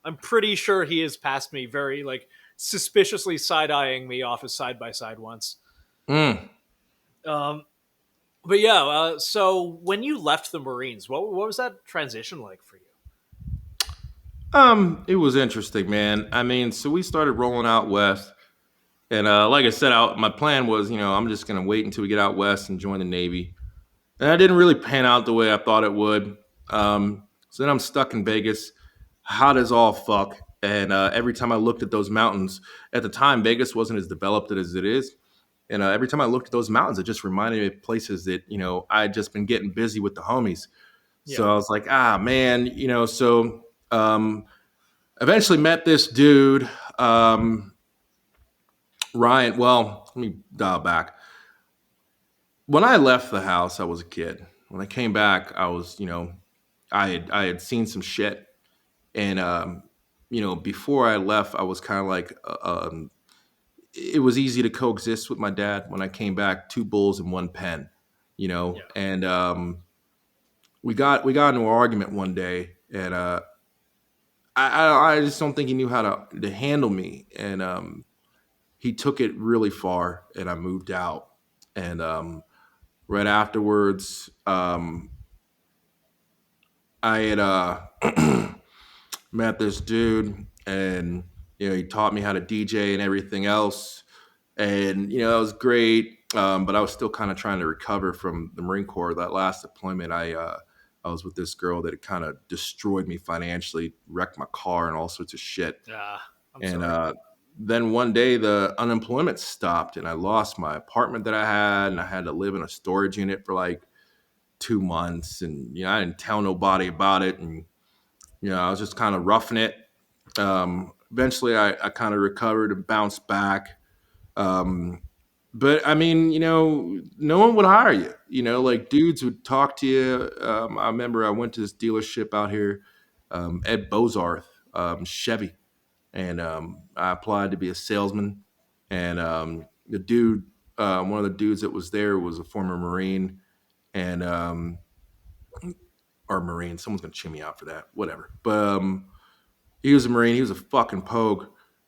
I'm pretty sure he has passed me very like suspiciously side-eyeing me off his side-by-side once.
Mm.
Um, but yeah, so when you left the Marines, what was that transition like for you?
It was interesting, man. I mean, so we started rolling out west, and like I said, my plan was, I'm just gonna wait until we get out west and join the Navy, and that didn't really pan out the way I thought it would. So then I'm stuck in Vegas, hot as all fuck, and every time I looked at those mountains, at the time Vegas wasn't as developed as it is, and every time I looked at those mountains, it just reminded me of places that I had just been getting busy with the homies.
Yeah,
So I was like, man, so. Eventually met this dude, Ryan. Well, let me dial back. When I left the house, I was a kid. When I came back, I was, I had seen some shit, and before I left, I was kind of like, it was easy to coexist with my dad. When I came back, two bulls and one pen,
yeah,
and we got into an argument one day, and I just don't think he knew how to handle me, and he took it really far, and I moved out. And right afterwards, I had met this dude, and he taught me how to DJ and everything else, and it was great. But I was still kind of trying to recover from the Marine Corps. That last deployment, I was with this girl that had kind of destroyed me financially, wrecked my car, and all sorts of shit.
I'm
And
sorry.
then one day the unemployment stopped, and I lost my apartment that I had, and I had to live in a storage unit for like 2 months. And I didn't tell nobody about it, and I was just kind of roughing it. Eventually, I kind of recovered and bounced back. But I mean, no one would hire you. Like dudes would talk to you. I remember I went to this dealership out here, Ed Bozarth, Chevy, and I applied to be a salesman. And the dude, one of the dudes that was there, was a former Marine, and or Marine. Someone's gonna chew me out for that. Whatever. But he was a Marine. He was a fucking pogue.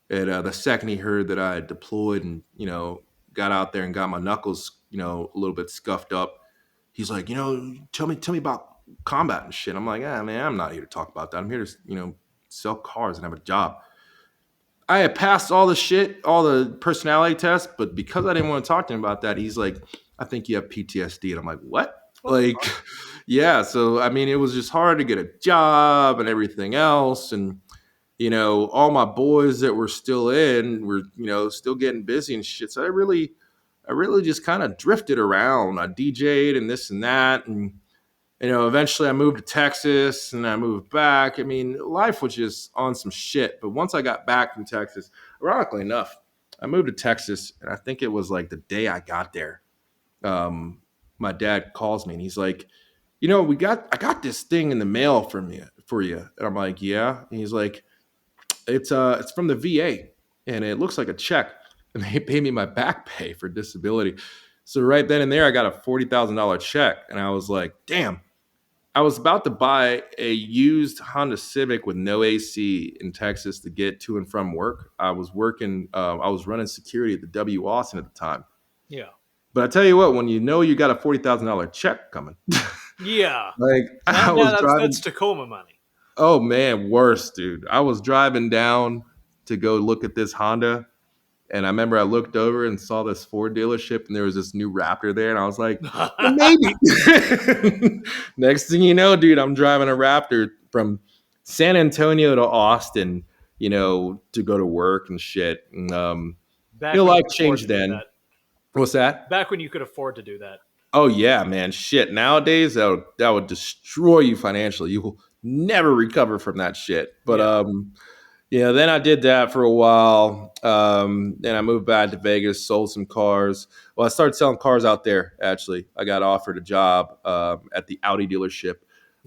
And the second he heard that I had deployed and got out there and got my knuckles a little bit scuffed up, he's like, tell me about combat and shit. I'm like, man, I'm not here to talk about that. I'm here to sell cars and have a job. I had passed all the shit, all the personality tests, but because I didn't want to talk to him about that, he's like, I think you have PTSD. And I'm like, what?
What the
Like,
fuck?
yeah. So, I mean, it was just hard to get a job and everything else. And, all my boys that were still in were, still getting busy and shit. So I really just kind of drifted around. I DJ'd and this and that. And, Eventually I moved to Texas and I moved back. I mean, life was just on some shit. But once I got back from Texas, ironically enough, I moved to Texas, and I think it was like the day I got there. Um, my dad calls me and he's like, I got this thing in the mail for you. And I'm like, yeah. And he's like, it's from the VA and it looks like a check. And they pay me my back pay for disability. So right then and there, I got a $40,000 check. And I was like, damn. I was about to buy a used Honda Civic with no AC in Texas to get to and from work. I was running security at the W. Austin at the time.
Yeah.
But I tell you what, when you got a $40,000 check coming,
Yeah.
like I
Now
was
that's
driving.
Tacoma money.
Oh man, worse, dude. I was driving down to go look at this Honda, and I remember I looked over and saw this Ford dealership, and there was this new Raptor there, and I was like, well, maybe. Next thing you know, dude, I'm driving a Raptor from San Antonio to Austin, to go to work and shit. And
Back when you
life
could afford to
changed
do
then.
that.
What's that?
Back when you could afford to do that.
Oh yeah, man. Shit. Nowadays that would destroy you financially. You will never recover from that shit. But
Yeah.
then I did that for a while. Then I moved back to Vegas, sold some cars. Well, I started selling cars out there, actually. I got offered a job at the Audi dealership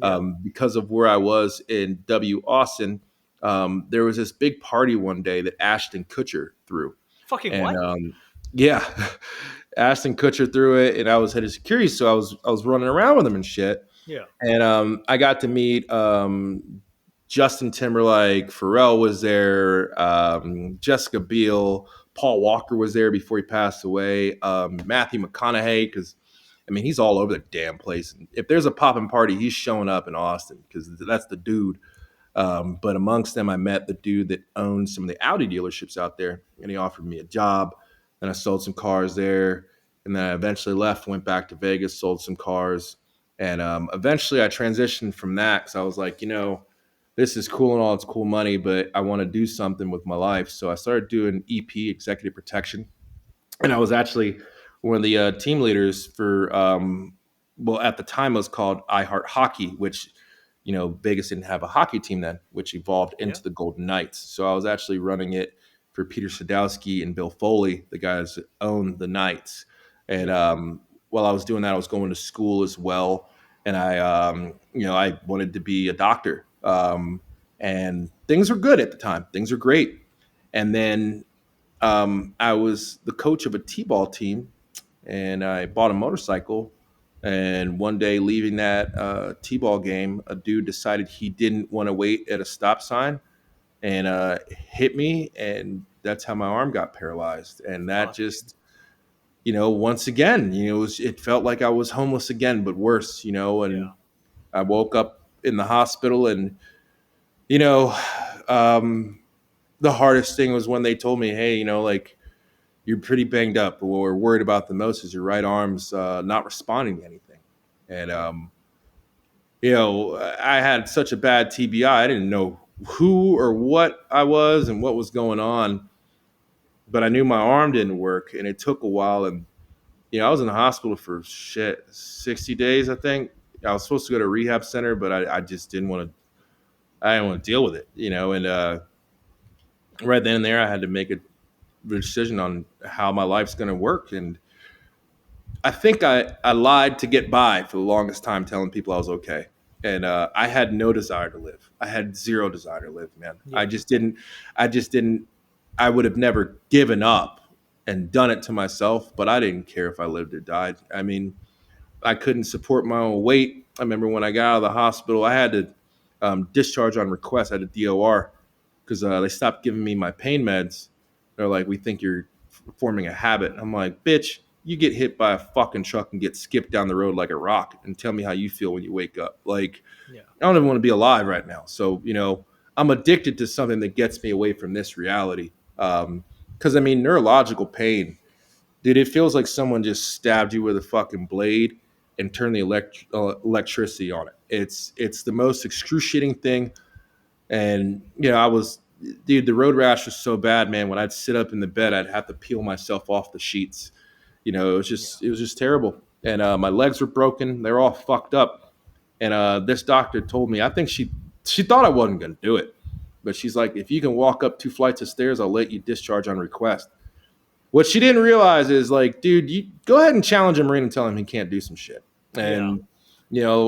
Yeah.
because of where I was in W. Austin. There was this big party one day that Ashton Kutcher threw.
Fucking
And
what?
yeah, Ashton Kutcher threw it, and I was head of security, so I was running around with him and shit.
Yeah.
And I got to meet Justin Timberlake, Pharrell was there, Jessica Biel, Paul Walker was there before he passed away, Matthew McConaughey, because I mean he's all over the damn place. If there's a poppin' party, he's showing up in Austin because that's the dude. But amongst them, I met the dude that owned some of the Audi dealerships out there, and he offered me a job. Then I sold some cars there, and then I eventually left, went back to Vegas, sold some cars, and eventually I transitioned from that because I was like, this is cool and all, it's cool money, but I want to do something with my life. So I started doing EP, executive protection, and I was actually one of the team leaders for well, at the time it was called I Heart Hockey, which Vegas didn't have a hockey team then, which evolved
Yeah.
into the Golden Knights. So I was actually running it for Peter Sadowski and Bill Foley, the guys that own the Knights. And while I was doing that, I was going to school as well, and I wanted to be a doctor. And things were good at the time. Things were great. And then I was the coach of a t-ball team, and I bought a motorcycle. And one day, leaving that t-ball game, a dude decided he didn't want to wait at a stop sign and hit me, and that's how my arm got paralyzed. And that
Fuck.
just, once again, it felt like I was homeless again, but worse. And
Yeah.
I woke up in the hospital, and you know, um, the hardest thing was when they told me, hey, like, you're pretty banged up, but what we're worried about the most is your right arm's not responding to anything. And I had such a bad TBI, I didn't know who or what I was and what was going on, but I knew my arm didn't work, and it took a while. And I was in the hospital for 60 days, I think. I was supposed to go to a rehab center, but I just didn't want to. I didn't want to deal with it, And right then and there, I had to make a decision on how my life's going to work. And I think I lied to get by for the longest time, telling people I was okay. And I had no desire to live. I had zero desire to live, man.
Yeah.
I just didn't. I would have never given up and done it to myself, but I didn't care if I lived or died. I mean, I couldn't support my own weight. I remember when I got out of the hospital, I had to discharge on request. I had a DOR because they stopped giving me my pain meds. They're like, we think you're forming a habit. I'm like, bitch, you get hit by a fucking truck and get skipped down the road like a rock, and tell me how you feel when you wake up. Like,
Yeah.
I don't even want to be alive right now. So, I'm addicted to something that gets me away from this reality. Because, I mean, neurological pain, dude, it feels like someone just stabbed you with a fucking blade and turned the electricity on it. It's the most excruciating thing. And, dude, the road rash was so bad, man. When I'd sit up in the bed, I'd have to peel myself off the sheets. It was just terrible. And my legs were broken. They were all fucked up. And this doctor told me, I think she thought I wasn't going to do it, but she's like, if you can walk up 2 flights of stairs, I'll let you discharge on request. What she didn't realize is like, dude, you go ahead and challenge a Marine and tell him he can't do some shit.
Yeah.
And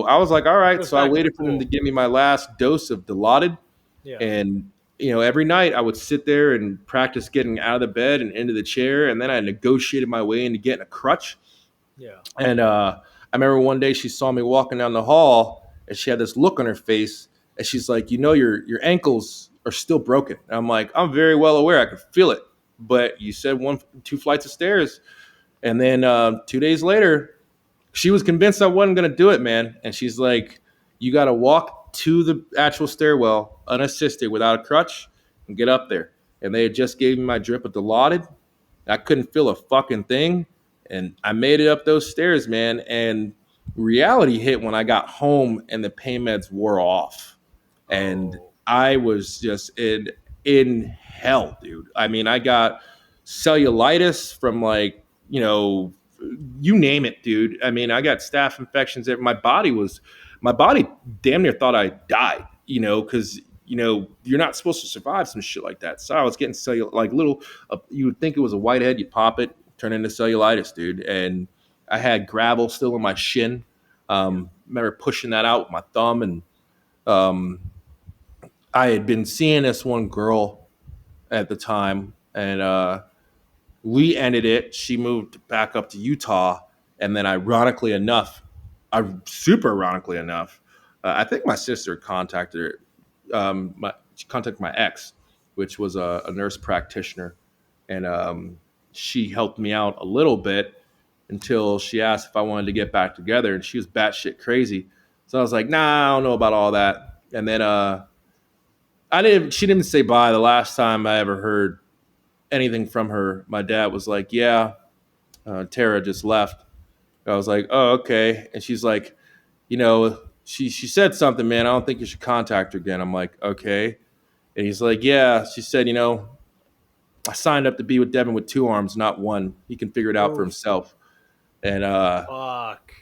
I was like, all right. So I
Respect.
waited for him to
Cool.
give me my last dose of Dilaudid,
Yeah.
and every night I would sit there and practice getting out of the bed and into the chair, and then I negotiated my way into getting a crutch.
Yeah.
And I remember one day she saw me walking down the hall, and she had this look on her face, and she's like, your ankles are still broken. And I'm like, I'm very well aware, I could feel it, but you said 2 flights of stairs, and then 2 days later, she was convinced I wasn't gonna do it, man. And she's like, you got to walk to the actual stairwell unassisted without a crutch and get up there. And they had just gave me my drip of Dilaudid. I couldn't feel a fucking thing. And I made it up those stairs, man. And reality hit when I got home and the pain meds wore off. And
Oh.
I was just in hell, dude. I mean, I got cellulitis from like, you name it, dude. I mean, I got staph infections. My body damn near thought I died, because you're not supposed to survive some shit like that. So I was getting like little. You would think it was a whitehead. You pop it, turn into cellulitis, dude. And I had gravel still in my shin. Remember pushing that out with my thumb, and um, I had been seeing this one girl at the time, and we ended it. She moved back up to Utah, and then super ironically enough, I think my sister contacted her. She contacted my ex, which was a nurse practitioner, and she helped me out a little bit until she asked if I wanted to get back together, and she was batshit crazy. So I was like, nah, I don't know about all that. And then I didn't. She didn't say bye. The last time I ever heard anything from her, my dad was like, "Yeah, Tara just left." I was like, "Oh, okay." And she's like, she said something, man. I don't think you should contact her again. I'm like, okay. And he's like, yeah. She said, I signed up to be with Devin with 2 arms, not one. He can figure it out for
Oof.
himself. And
Fuck.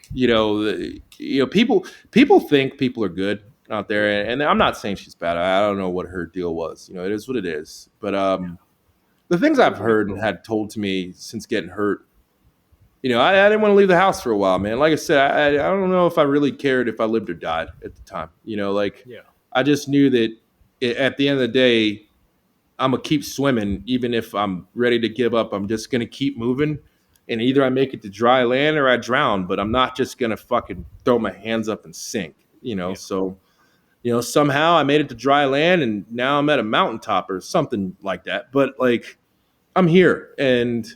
people think people are good out there, and I'm not saying she's bad. I don't know what her deal was. It is what it is. But the things I've
Good to be
heard and
cool.
had told to me since getting hurt, I didn't want to leave the house for a while, man. Like I said, I don't know if I really cared if I lived or died at the time. Like
Yeah.
I just knew that at the end of the day, I'm gonna keep swimming, even if I'm ready to give up. I'm just gonna keep moving, and either I make it to dry land or I drown. But I'm not just gonna fucking throw my hands up and sink.
Yeah.
So somehow I made it to dry land, and now I'm at a mountaintop or something like that. But like I'm here, and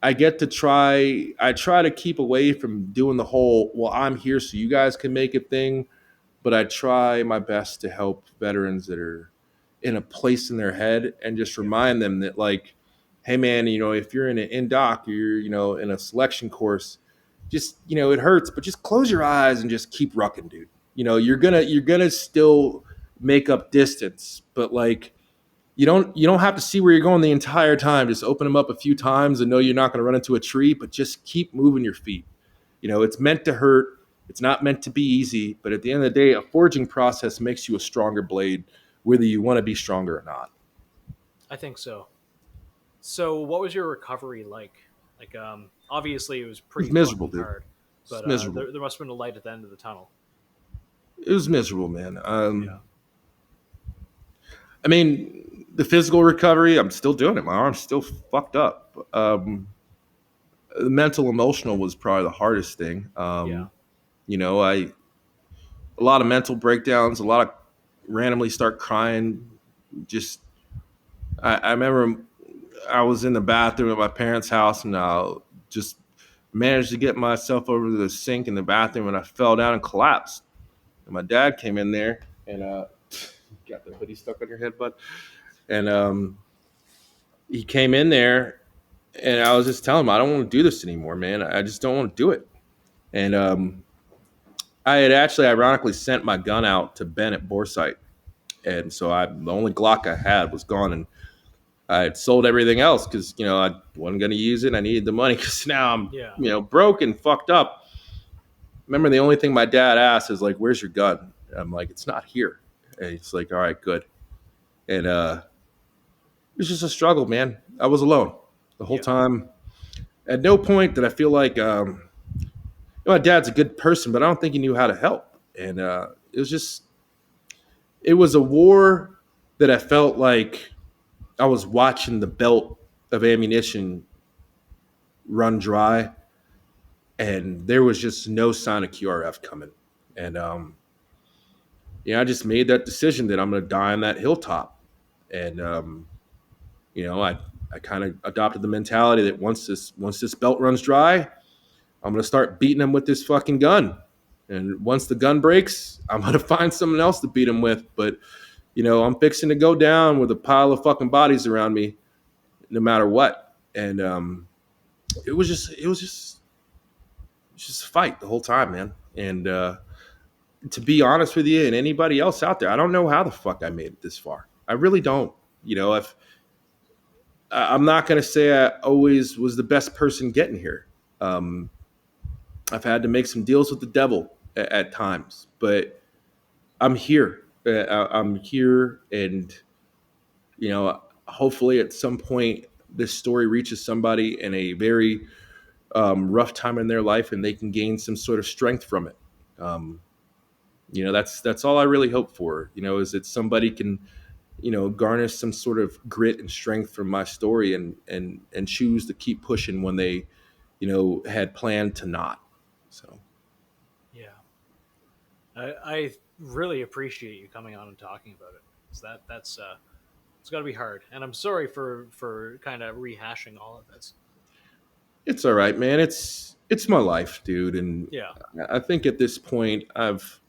I try to keep away from doing the whole, well, I'm here so you guys can make it thing, but I try my best to help veterans that are in a place in their head and just remind them that, like, hey man, if you're in an indoc, you're, in a selection course, just, it hurts, but just close your eyes and just keep rucking, dude. You're gonna still make up distance, but like, you don't have to see where you're going the entire time. Just open them up a few times and know you're not going to run into a tree, but just keep moving your feet. It's meant to hurt. It's not meant to be easy, but at the end of the day, a forging process makes you a stronger blade, whether you want to be stronger or not.
I think so. So, what was your recovery like? Like, obviously, it was
It was
pretty
miserable,
fucking
dude.
hard,
It's
but
miserable.
there must have been a light at the end of the tunnel.
It was miserable, man.
Yeah.
I mean, the physical recovery, I'm still doing it. My arm's still fucked up. The mental, emotional was probably the hardest thing.
Yeah.
I a lot of mental breakdowns, a lot of randomly start crying. Just I remember I was in the bathroom at my parents' house, and I just managed to get myself over to the sink in the bathroom, and I fell down and collapsed. And my dad came in there, and got the hoodie stuck on your head, bud. And he came in there, and I was just telling him, I don't want to do this anymore, man. I just don't want to do it. And I had actually ironically sent my gun out to Ben at Boresight. And so the only Glock I had was gone, and I had sold everything else because I wasn't going to use it. I needed the money because now I'm
Yeah.
broke and fucked up. remember the only thing my dad asked is like, "Where's your gun?" And I'm like, "It's not here." And he's like, "All right, good." And it was just a struggle, man. I was alone the whole
Yeah.
time. At no point did I feel like my dad's a good person, but I don't think he knew how to help. And it was just it was a war that I felt like I was watching the belt of ammunition run dry, and there was just no sign of QRF coming. And I just made that decision that I'm going to die on that hilltop. And I kind of adopted the mentality that once this belt runs dry, I'm going to start beating him with this fucking gun. And once the gun breaks, I'm going to find someone else to beat him with. But I'm fixing to go down with a pile of fucking bodies around me, no matter what. And it was just a fight the whole time, man. And to be honest with you, and anybody else out there, I don't know how the fuck I made it this far. I really don't. If I'm not going to say I always was the best person getting here. Um, I've had to make some deals with the devil at times, but I'm here. I'm here, and hopefully at some point this story reaches somebody in a very rough time in their life, and they can gain some sort of strength from it. Um, that's all I really hope for. Is that somebody can garnish some sort of grit and strength from my story, and choose to keep pushing when they had planned to not. So
Yeah. I really appreciate you coming on and talking about it. 'Cause that's it's got to be hard, and I'm sorry for kind of rehashing all of this.
it's all right, man. It's my life, dude, and
Yeah.
I think at this point I've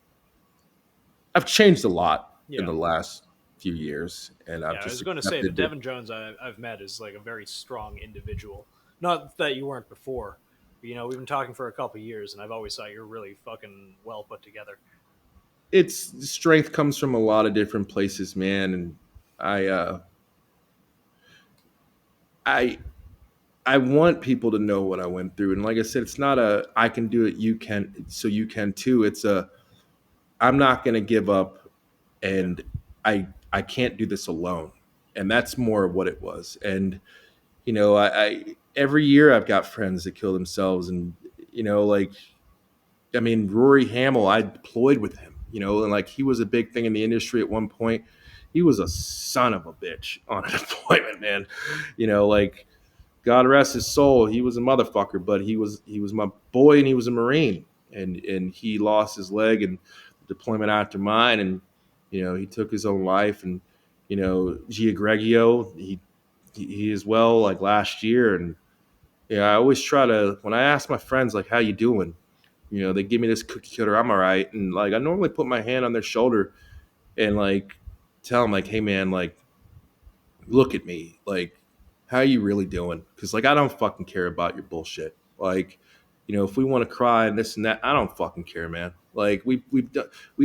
changed a lot in
Yeah.
the last few years, and I've
Yeah, I
just
was going to say the
accepted that
Devin Jones I've met is like a very strong individual. Not that you weren't before. But, we've been talking for a couple years, and I've always thought you're really fucking well put together.
it's strength comes from a lot of different places, man, and I uh, I I want people to know what I went through, and like I said, it's not a I can do it, you can, so you can too. It's a I'm not going to give up,
Yeah.
and I can't do this alone, and that's more of what it was. And I every year I've got friends that kill themselves, and like I mean, Rory Hamill, I deployed with him, and like he was a big thing in the industry at one point. He was a son of a bitch on a deployment, man. Like God rest his soul, he was a motherfucker, but he was my boy, and he was a Marine, and he lost his leg in deployment after mine, and he took his own life, and Gia Greggio, he as well, like last year. And I always try to, when I ask my friends like how you doing, they give me this cookie cutter, I'm all right, and like I normally put my hand on their shoulder and like tell them like, hey man, like look at me, like how you really doing? Because like I don't fucking care about your bullshit. Like if we want to cry and this and that, I don't fucking care, man. Like we've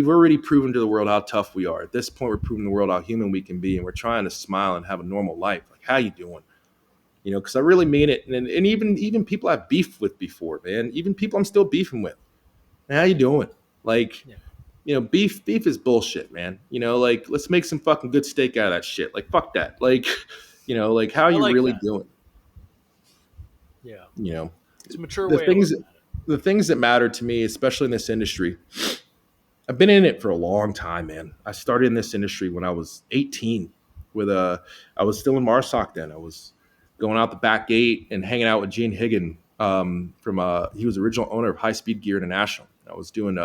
already proven to the world how tough we are. At this point, we're proving to the world how human we can be, and we're trying to smile and have a normal life. Like how you doing? Because I really mean it. And even people I've beefed with before, man, even people I'm still beefing with. How you doing? Like,
Yeah.
beef is bullshit, man. Like let's make some fucking good steak out of that shit. Like fuck that. Like, like how
I
you
like
really
that.
doing?
Yeah.
You know,
It's a mature
the
way of
things
looking at it.
the things that matter to me, especially in this industry. I've been in it for a long time, man. I started in this industry when I was 18 with I was still in Marsoc then. I was going out the back gate and hanging out with Gene Higgin from he was the original owner of High Speed Gear International. I was doing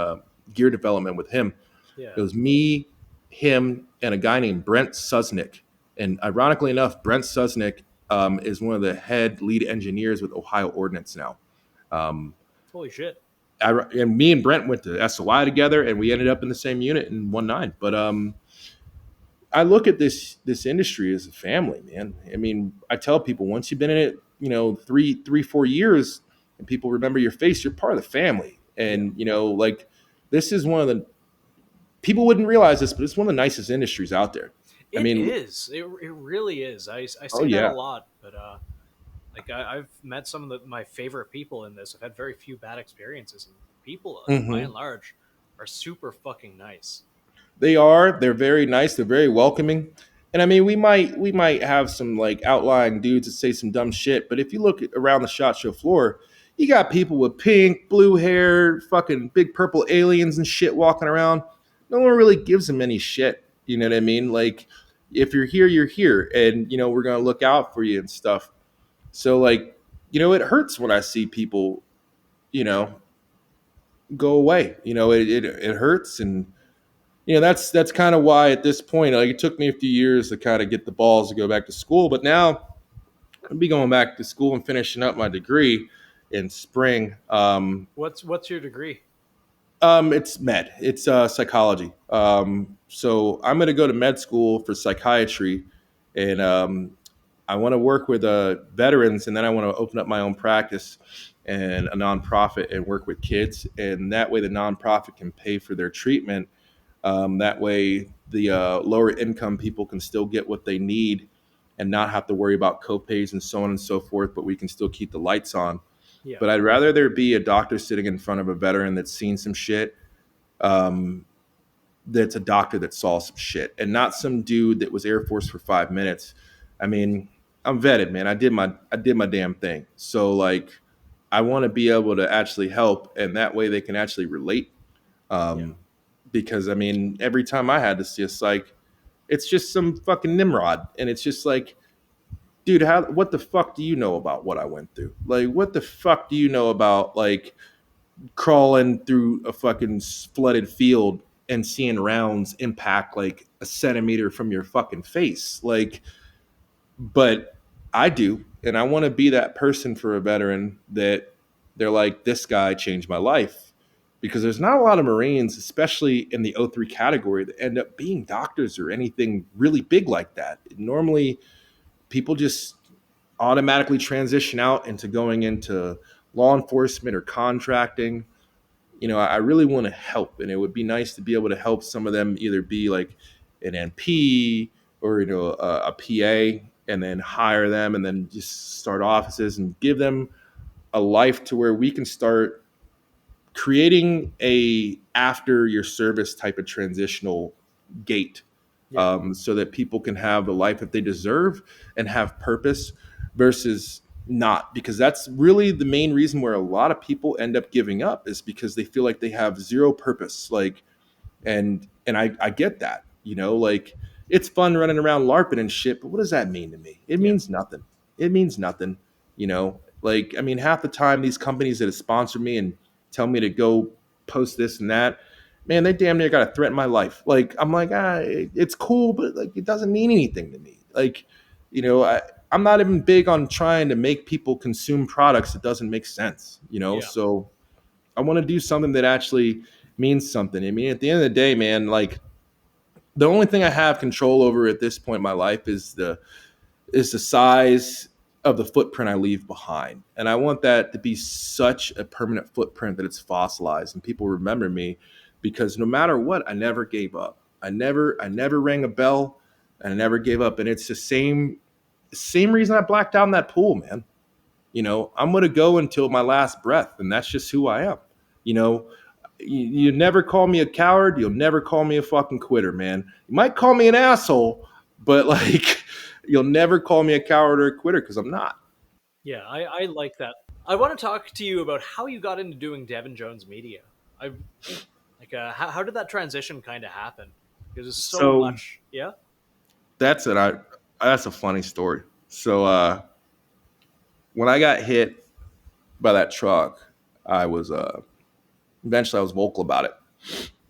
gear development with him. It
Yeah.
was me, him, and a guy named Brent Susnick. And ironically enough, Brent Susnick is one of the head lead engineers with Ohio Ordnance now. Um,
Holy shit.
and me and Brent went to SOI together, and we ended up in the same unit in 1-9. But I look at this industry as a family, man. I mean, I tell people once you've been in it, 3, 4 years, and people remember your face, you're part of the family.
Yeah.
And like this is one of the people wouldn't realize this, but it's one of the nicest industries out there. I
It
mean,
is. It really is. I
oh
say that a
yeah,
lot, but like I've met some of my favorite people in this. I've had very few bad experiences, and people, by and
Hmm.
large, are super fucking nice.
They are. They're very nice. They're very welcoming. And I mean, we might have some like outlying dudes that say some dumb shit, but if you look around the shot show floor, you got people with pink, blue hair, fucking big purple aliens and shit walking around. No one really gives them any shit. You know what I mean? Like, if you're here, you're here, and we're gonna look out for you and stuff. So like, it hurts when I see people, you know, go away. It hurts, and that's kind of why at this point, like, it took me a few years to kind of get the balls to go back to school, but now I'll be going back to school and finishing up my degree in spring.
What's your degree?
It's med. It's psychology. So I'm going to go to med school for psychiatry, and I want to work with veterans, and then I want to open up my own practice and a nonprofit and work with kids, and that way the nonprofit can pay for their treatment. That way, the lower income people can still get what they need and not have to worry about copays and so on and so forth, but we can still keep the lights on.
Yeah,
But I'd rather there be a doctor sitting in front of a veteran that's seen some shit, um, that's a doctor that saw some shit, and not some dude that was Air Force for 5 minutes. I mean, I'm vetted, man. I did my damn thing. So like, I want to be able to actually help, and that way they can actually relate.
yeah,
Um, because I mean, every time I had to see a psych, it's just some fucking Nimrod, and it's just like, dude, what the fuck do you know about what I went through? Like, what the fuck do you know about like crawling through a fucking flooded field and seeing rounds impact like a centimeter from your fucking face? Like, but I do, and I want to be that person for a veteran that they're like, this guy changed my life. Because there's not a lot of Marines, especially in the O3 category, that end up being doctors or anything really big like that. Normally, people just automatically transition out into going into law enforcement or contracting. I really want to help, and it would be nice to be able to help some of them either be like an NP or a PA, and then hire them, and then just start offices and give them a life to where we can start creating a after your service type of transitional gate,
yeah,
so that people can have the life that they deserve and have purpose versus not, because that's really the main reason where a lot of people end up giving up, is because they feel like they have zero purpose. Like, and I get that, like, it's fun running around larping and shit, but what does that mean to me? It
yeah,
means nothing. It means nothing. Like, I mean, half the time these companies that have sponsored me and tell me to go post this and that, man, they damn near got to threaten my life. Like, I'm like, it's cool, but like, it doesn't mean anything to me. Like, I'm not even big on trying to make people consume products that doesn't make sense.
yeah,
So I want to do something that actually means something. I mean, at the end of the day, man, like, the only thing I have control over at this point in my life is the size of the footprint I leave behind. And I want that to be such a permanent footprint that it's fossilized and people remember me, because no matter what, I never gave up. I never rang a bell, and I never gave up. And it's the same reason I blacked out in that pool, man. I'm going to go until my last breath, and that's just who I am. You know, you never call me a coward. You'll never call me a fucking quitter, man. You might call me an asshole, but like, you'll never call me a coward or a quitter, because I'm not.
yeah. I like that. I want to talk to you about how you got into doing Devin Jones media. I like how did that transition kind of happen? Because there's so
So
much. Yeah,
that's it. That's a funny story. So when I got hit by that truck, I was eventually I was vocal about it,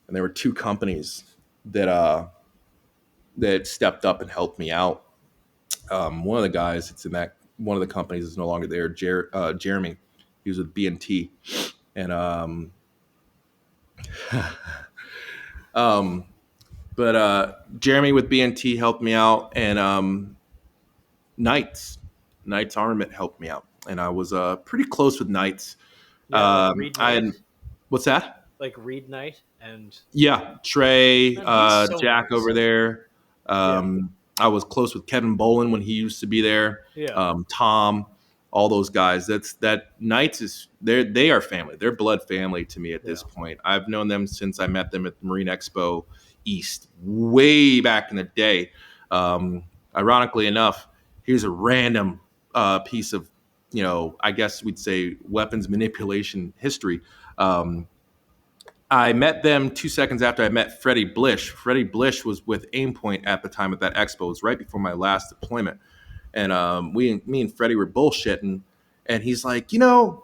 and there were two companies that stepped up and helped me out. One of the guys that's in that one of the companies is no longer there. Jeremy, he was with BNT, and um, but Jeremy with BNT helped me out, and Knights Armament helped me out, and I was pretty close with Knights.
yeah. Like Reed
I
Knight,
had what's that?
like Reed Knight, and
Yeah, Trey,
man, he's so
Jack
nice.
over there.
Yeah,
I was close with Kevin Bolin when he used to be there.
yeah,
Tom, all those guys. That Knights is they are family. They're blood family to me at this
Yeah.
point. I've known them since I met them at the Marine Expo East way back in the day. Um, Ironically enough, here's a random piece of, I guess we'd say weapons manipulation history. Um, I met them 2 seconds after I met Freddie Blish. Freddie Blish was with Aimpoint at the time at that expo. It was right before my last deployment, and me and Freddie were bullshitting, and he's like, you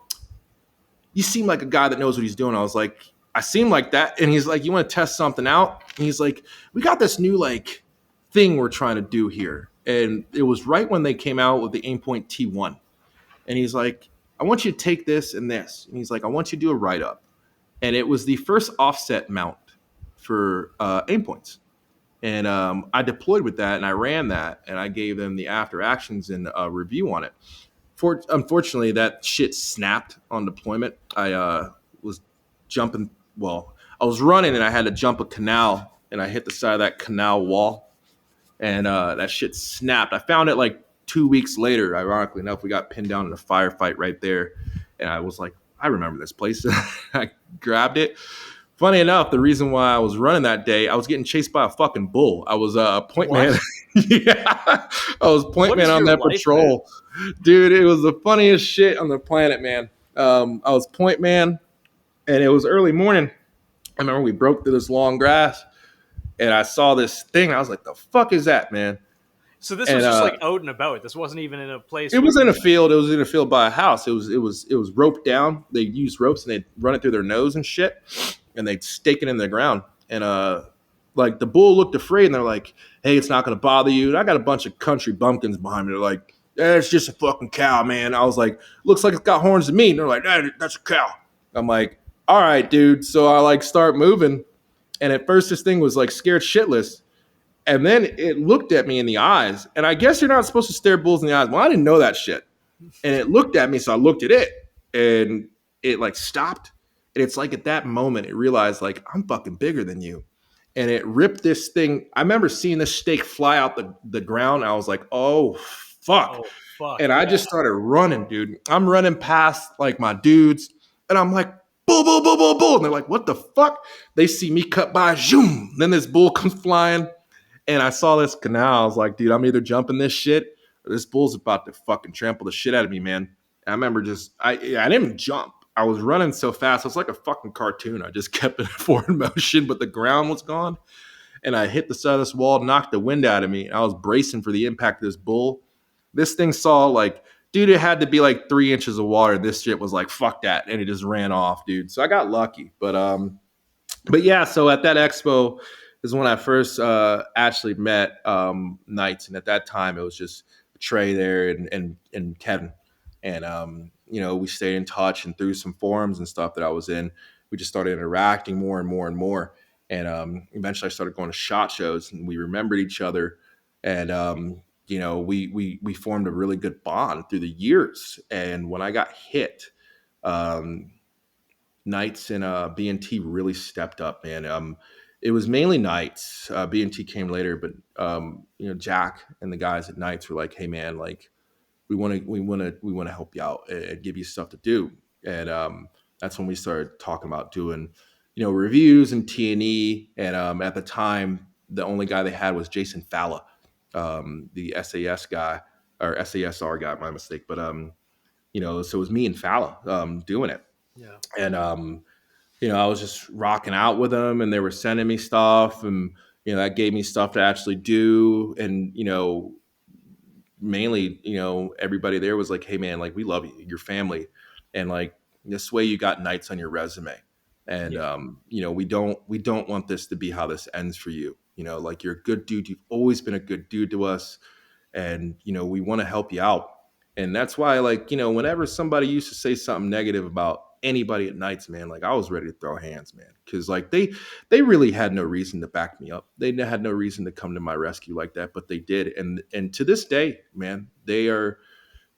seem like a guy that knows what he's doing. I was like, I seem like that, and he's like, you want to test something out? And he's like, we got this new like thing we're trying to do here, and it was right when they came out with the Aimpoint T1, and he's like, I want you to take this and this, and he's like, I want you to do a write up, and it was the first offset mount for aim points. And I deployed with that, and I ran that, and I gave them the after actions and a review on it. Unfortunately, that shit snapped on deployment. I was jumping. Well, I was running, and I had to jump a canal, and I hit the side of that canal wall, and that shit snapped. I found it like 2 weeks later. Ironically enough, we got pinned down in a firefight right there, and I was like, I remember this place. I grabbed it. Funny enough, the reason why I was running that day, I was getting chased by a fucking bull. I was point man. Yeah, I was point
What
man
is
on
your
that
life,
patrol, dude. It was the funniest shit on the planet, man. I was point man, and it was early morning. I remember we broke through this long grass, and I saw this thing. I was like, "The fuck is that, man?"
So this
And
was just like out and about. This wasn't even in a place.
it was in a field. It was in a field by a house. It was roped down. They used ropes and they'd run it through their nose and shit, and they'd stake it in the ground. And like the bull looked afraid, and they're like, "Hey, it's not gonna bother you." And I got a bunch of country bumpkins behind me. They're like, "It's just a fucking cow, man." I was like, "Looks like it's got horns to me." And they're like, "That's a cow." I'm like, "All right, dude." So I like start moving, and at first this thing was like scared shitless. And then it looked at me in the eyes. And I guess you're not supposed to stare bulls in the eyes. Well, I didn't know that shit. And it looked at me, so I looked at it. And it like stopped. And it's like at that moment, it realized like, I'm fucking bigger than you. And it ripped this thing. I remember seeing this stake fly out the ground. I was like, oh, fuck.
Oh fuck!
And I just started running, dude. I'm running past like my dudes. And I'm like, bull, bull, bull, bull, bull. And they're like, what the fuck? They see me cut by, zoom. Then this bull comes flying. And I saw this canal. I was like, dude, I'm either jumping this shit or this bull's about to fucking trample the shit out of me, man. And I remember I didn't jump. I was running so fast. I was like a fucking cartoon. I just kept in forward motion, but the ground was gone. And I hit the side of this wall, knocked the wind out of me. And I was bracing for the impact of this bull. This thing saw like, dude, it had to be like 3 inches of water. This shit was like, fuck that. And it just ran off, dude. So I got lucky. But yeah, so at that expo is when I first actually met Knights, and at that time it was just Trey there and Kevin, and we stayed in touch, and through some forums and stuff that I was in, we just started interacting more and more and more, and eventually I started going to SHOT shows, and we remembered each other, and we formed a really good bond through the years, and when I got hit. Knights and B&T really stepped up, man. It was mainly Knights. B&T came later, but Jack and the guys at Knights were like, "Hey, man, like we want to help you out and give you stuff to do." And that's when we started talking about doing, reviews and T&E. And at the time, the only guy they had was Jason Falla, the SAS guy or SASR guy. My mistake, but so it was me and Falla doing it.
Yeah.
And I was just rocking out with them, and they were sending me stuff, and that gave me stuff to actually do. And mainly, everybody there was like, "Hey, man, like we love you, your family, and like this way you got Knights on your resume, and
Yeah.
we don't want this to be how this ends for you. Like you're a good dude. You've always been a good dude to us, and we want to help you out." And that's why, like, whenever somebody used to say something negative about anybody at Knights, man, like I was ready to throw hands, man, because like they really had no reason to back me up. They had no reason to come to my rescue like that, but they did. And to this day, man, they are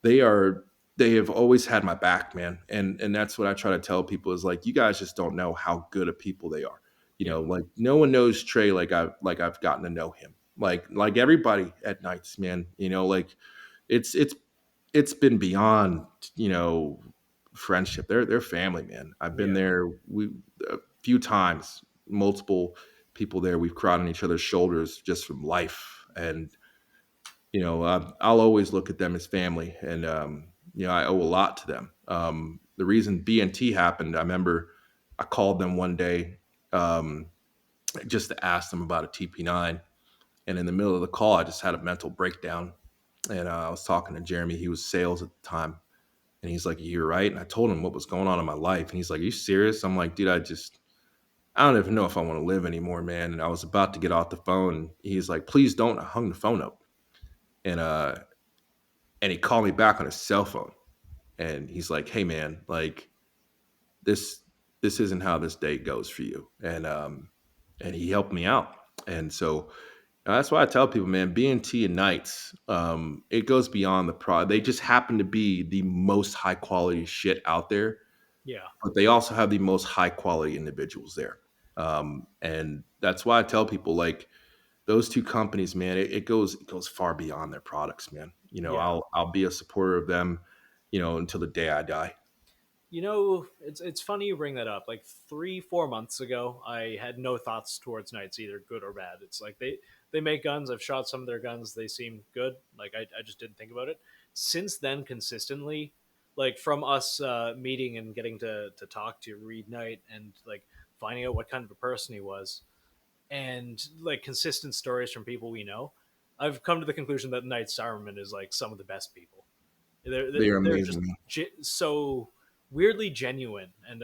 they have always had my back, man. And that's what I try to tell people is like, you guys just don't know how good of people they are.
Yeah.
Like no one knows Trey like I've gotten to know him. Like everybody at Knights, man. Like it's it's been beyond, you know, friendship. They're family, man. I've been
Yeah.
there a few times, multiple people there. We've cried on each other's shoulders just from life, and you know, I'll always look at them as family, and you know, I owe a lot to them. The reason BNT happened, I remember I called them one day um, just to ask them about a TP9, and in the middle of the call, I just had a mental breakdown, and I was talking to Jeremy. He was sales at the time, and he's like, "You're right." And I told him what was going on in my life, and he's like, "Are you serious?" I'm like, "Dude, I don't even know if I want to live anymore, man." And I was about to get off the phone. He's like, "Please don't." I hung the phone up, and he called me back on his cell phone, and he's like, "Hey, man, like this this isn't how this day goes for you," and he helped me out, and so that's why I tell people, man, BNT and Knights, it goes beyond the pro. They just happen to be the most high quality shit out there,
Yeah.
but they also have the most high quality individuals there. And that's why I tell people, like, those two companies, man, it goes far beyond their products, man. You know,
Yeah.
I'll be a supporter of them, you know, until the day I die.
You know, it's funny you bring that up. Like 3 4 months ago, I had no thoughts towards Knights, either good or bad. It's like they make guns. I've shot some of their guns. They seem good. Like I just didn't think about it. Since then, consistently, like from us meeting and getting to talk to Reed Knight and like finding out what kind of a person he was, and like consistent stories from people we know, I've come to the conclusion that Knight's Armament is like some of the best people.
They are
They're just
amazing, man.
so weirdly genuine, and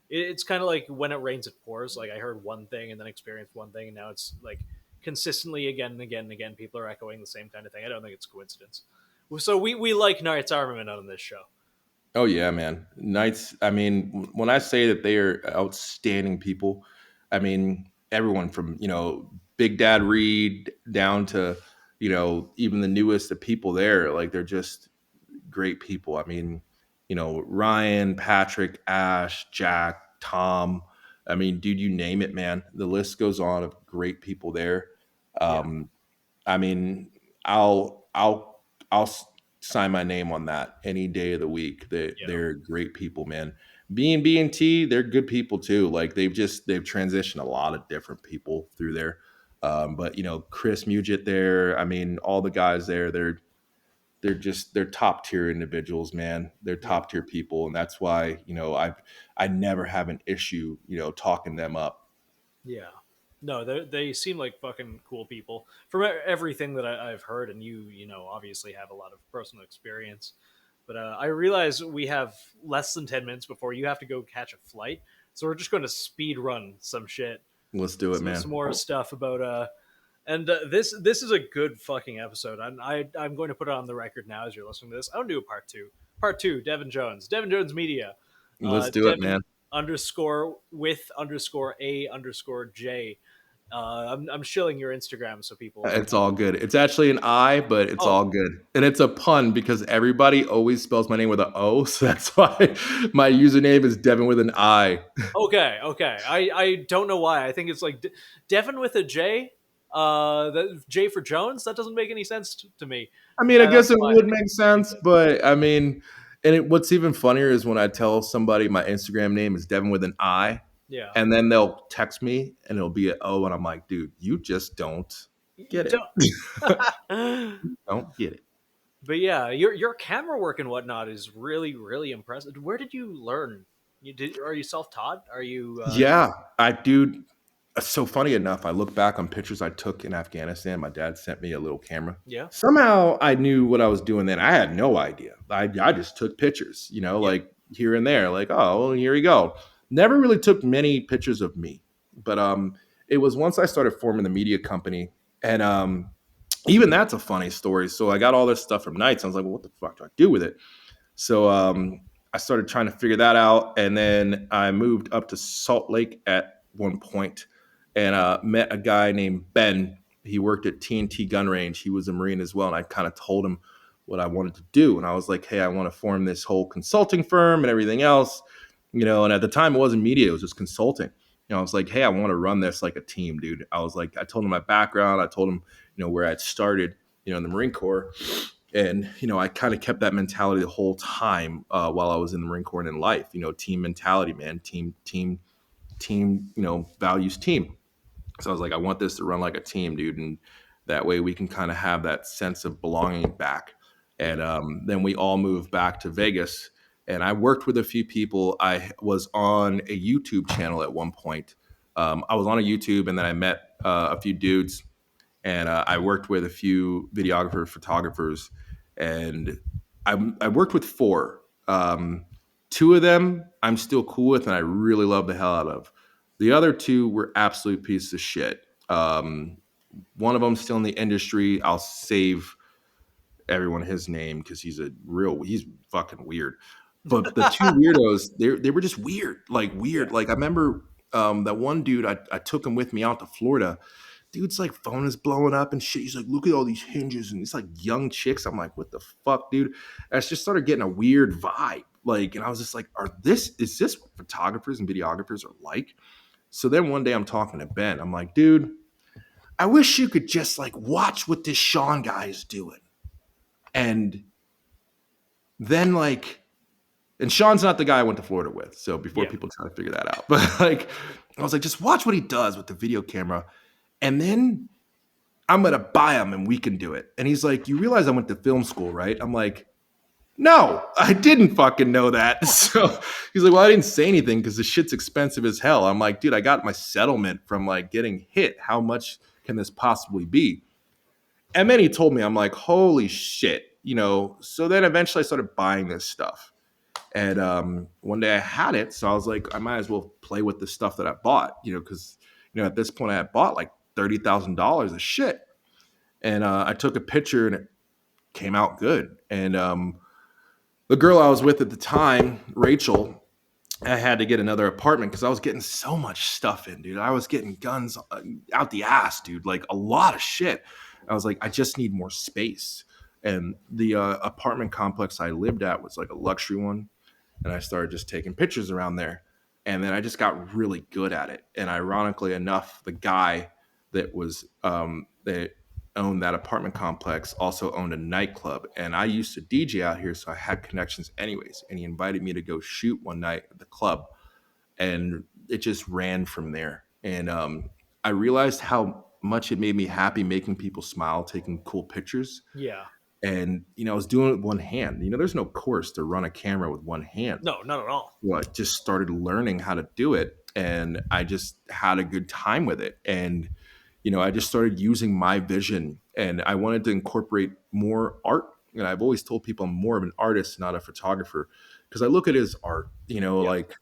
it's kind of like when it rains it pours. Like I heard one thing and then experienced one thing, and now it's like consistently again and again and again people are echoing the same kind of thing. I don't think it's coincidence. So we like Knight's Armament on this show.
Oh yeah, man. Knights. I mean, when I say that they are outstanding people, I mean everyone from, you know, Big Dad Reed down to, you know, even the newest of people there. Like, they're just great people. I mean, you know, Ryan, Patrick, Ash, Jack, Tom. I mean, dude, you name it, man. The list goes on of great people there.
Yeah,
Um, I mean, I'll sign my name on that any day of the week.
yeah,
They're great people, man. B and T, they're good people too. Like, they've transitioned a lot of different people through there. But you know, Chris Mugit there. I mean, all the guys there. They're top tier individuals, man. They're
yeah.
top tier people, and that's why, you know, I never have an issue, you know, talking them up.
Yeah. No, they seem like fucking cool people. From everything that I've heard, and you know, obviously have a lot of personal experience. But I realize we have less than 10 minutes before you have to go catch a flight, so we're just going to speed run some shit,
Let's do it,
some
man.
more stuff about and this is a good fucking episode. I'm going to put it on the record now as you're listening to this. I don't do a part two. Part two, Devin Jones Media,
Let's do it,
Devin
man.
underscore with underscore a underscore J. I'm shilling your Instagram so people
It's
know.
all good. It's actually an I, but it's
Oh,
all good. And it's a pun because everybody always spells my name with an O. So that's why my username is Devin with an I.
okay, okay. I don't know why. I think it's like Devin with a J. The J for Jones. That doesn't make any sense to me.
I mean, I
That's
guess it
why I
would
think
make
it's
sense, but I mean, what's even funnier is when I tell somebody my Instagram name is Devin with an I,
yeah.
and then they'll text me and it'll be an O, and I'm like, dude, you just don't
You
get it.
don't.
Don't get it.
But yeah, your camera work and whatnot is really impressive. Where did you learn? Are you self taught? Are you?
Yeah, I do. So funny enough, I look back on pictures I took in Afghanistan. My dad sent me a little camera.
Yeah,
Somehow I knew what I was doing then. I had no idea. I just took pictures, you know,
yeah,
like here and there, like, oh, well, here we go. Never really took many pictures of me. But it was once I started forming the media company, and even that's a funny story. So I got all this stuff from Nights. I was like, well, what the fuck do I do with it? So I started trying to figure that out, and then I moved up to Salt Lake at one point, and met a guy named Ben. He worked at TNT Gun Range. He was a Marine as well, and I kind of told him what I wanted to do, and I was like, "Hey, I want to form this whole consulting firm and everything else." You know, and at the time it wasn't media; it was just consulting. You know, I was like, "Hey, I want to run this like a team, dude." I was like, I told him my background. I told him, you know, where I'd started, you know, in the Marine Corps, And, I kind of kept that mentality the whole time while I was in the Marine Corps and in life, team mentality, man, team, values team. So I was like, I want this to run like a team, dude. And that way we can kind of have that sense of belonging back. And then we all moved back to Vegas. And I worked with a few people. I was on a YouTube channel at one point. I was on a YouTube, and then I met a few dudes, and I worked with a few videographers, photographers, and I worked with four. Two of them I'm still cool with, and I really love the hell out of. The other two were absolute pieces of shit. One of them still in the industry. I'll save everyone his name because he's fucking weird. But the two weirdos, they were just weird, like weird.
Yeah.
Like I remember that one dude, I took him with me out to Florida. Dude's like phone is blowing up and shit. He's like, look at all these hinges, and it's like young chicks. I'm like, what the fuck, dude? I just started getting a weird vibe. Like, and I was just like, is this what photographers and videographers are like? So then one day I'm talking to Ben. I'm like, dude, I wish you could just like watch what this Sean guy is doing. And then like, and Sean's not the guy I went to Florida with. So before
Yeah.
people try to figure that out, but like, I was like, just watch what he does with the video camera. And then I'm going to buy him and we can do it. And he's like, you realize I went to film school, right? I'm like, no, I didn't fucking know that. So he's like, well, I didn't say anything because the shit's expensive as hell. I'm like, dude, I got my settlement from like getting hit. How much can this possibly be? And then he told me, I'm like, holy shit, So then eventually I started buying this stuff. And one day I had it. So I was like, I might as well play with the stuff that I bought, because, at this point I had bought like $30,000 of shit. And I took a picture and it came out good. And the girl I was with at the time, Rachel, I had to get another apartment because I was getting so much stuff in, dude. I was getting guns out the ass, dude, like a lot of shit. I was like, I just need more space. And the apartment complex I lived at was like a luxury one. And I started just taking pictures around there. And then I just got really good at it. And ironically enough, the guy that was that owned that apartment complex also owned a nightclub. And I used to DJ out here, so I had connections anyways. And he invited me to go shoot one night at the club. And it just ran from there. And I realized how much it made me happy making people smile, taking cool pictures.
Yeah.
And, I was doing it with one hand. There's no course to run a camera with one hand.
No, not at all.
Well, I just started learning how to do it. And I just had a good time with it. And, I just started using my vision. And I wanted to incorporate more art. And I've always told people I'm more of an artist, not a photographer. Because I look at it as art. Like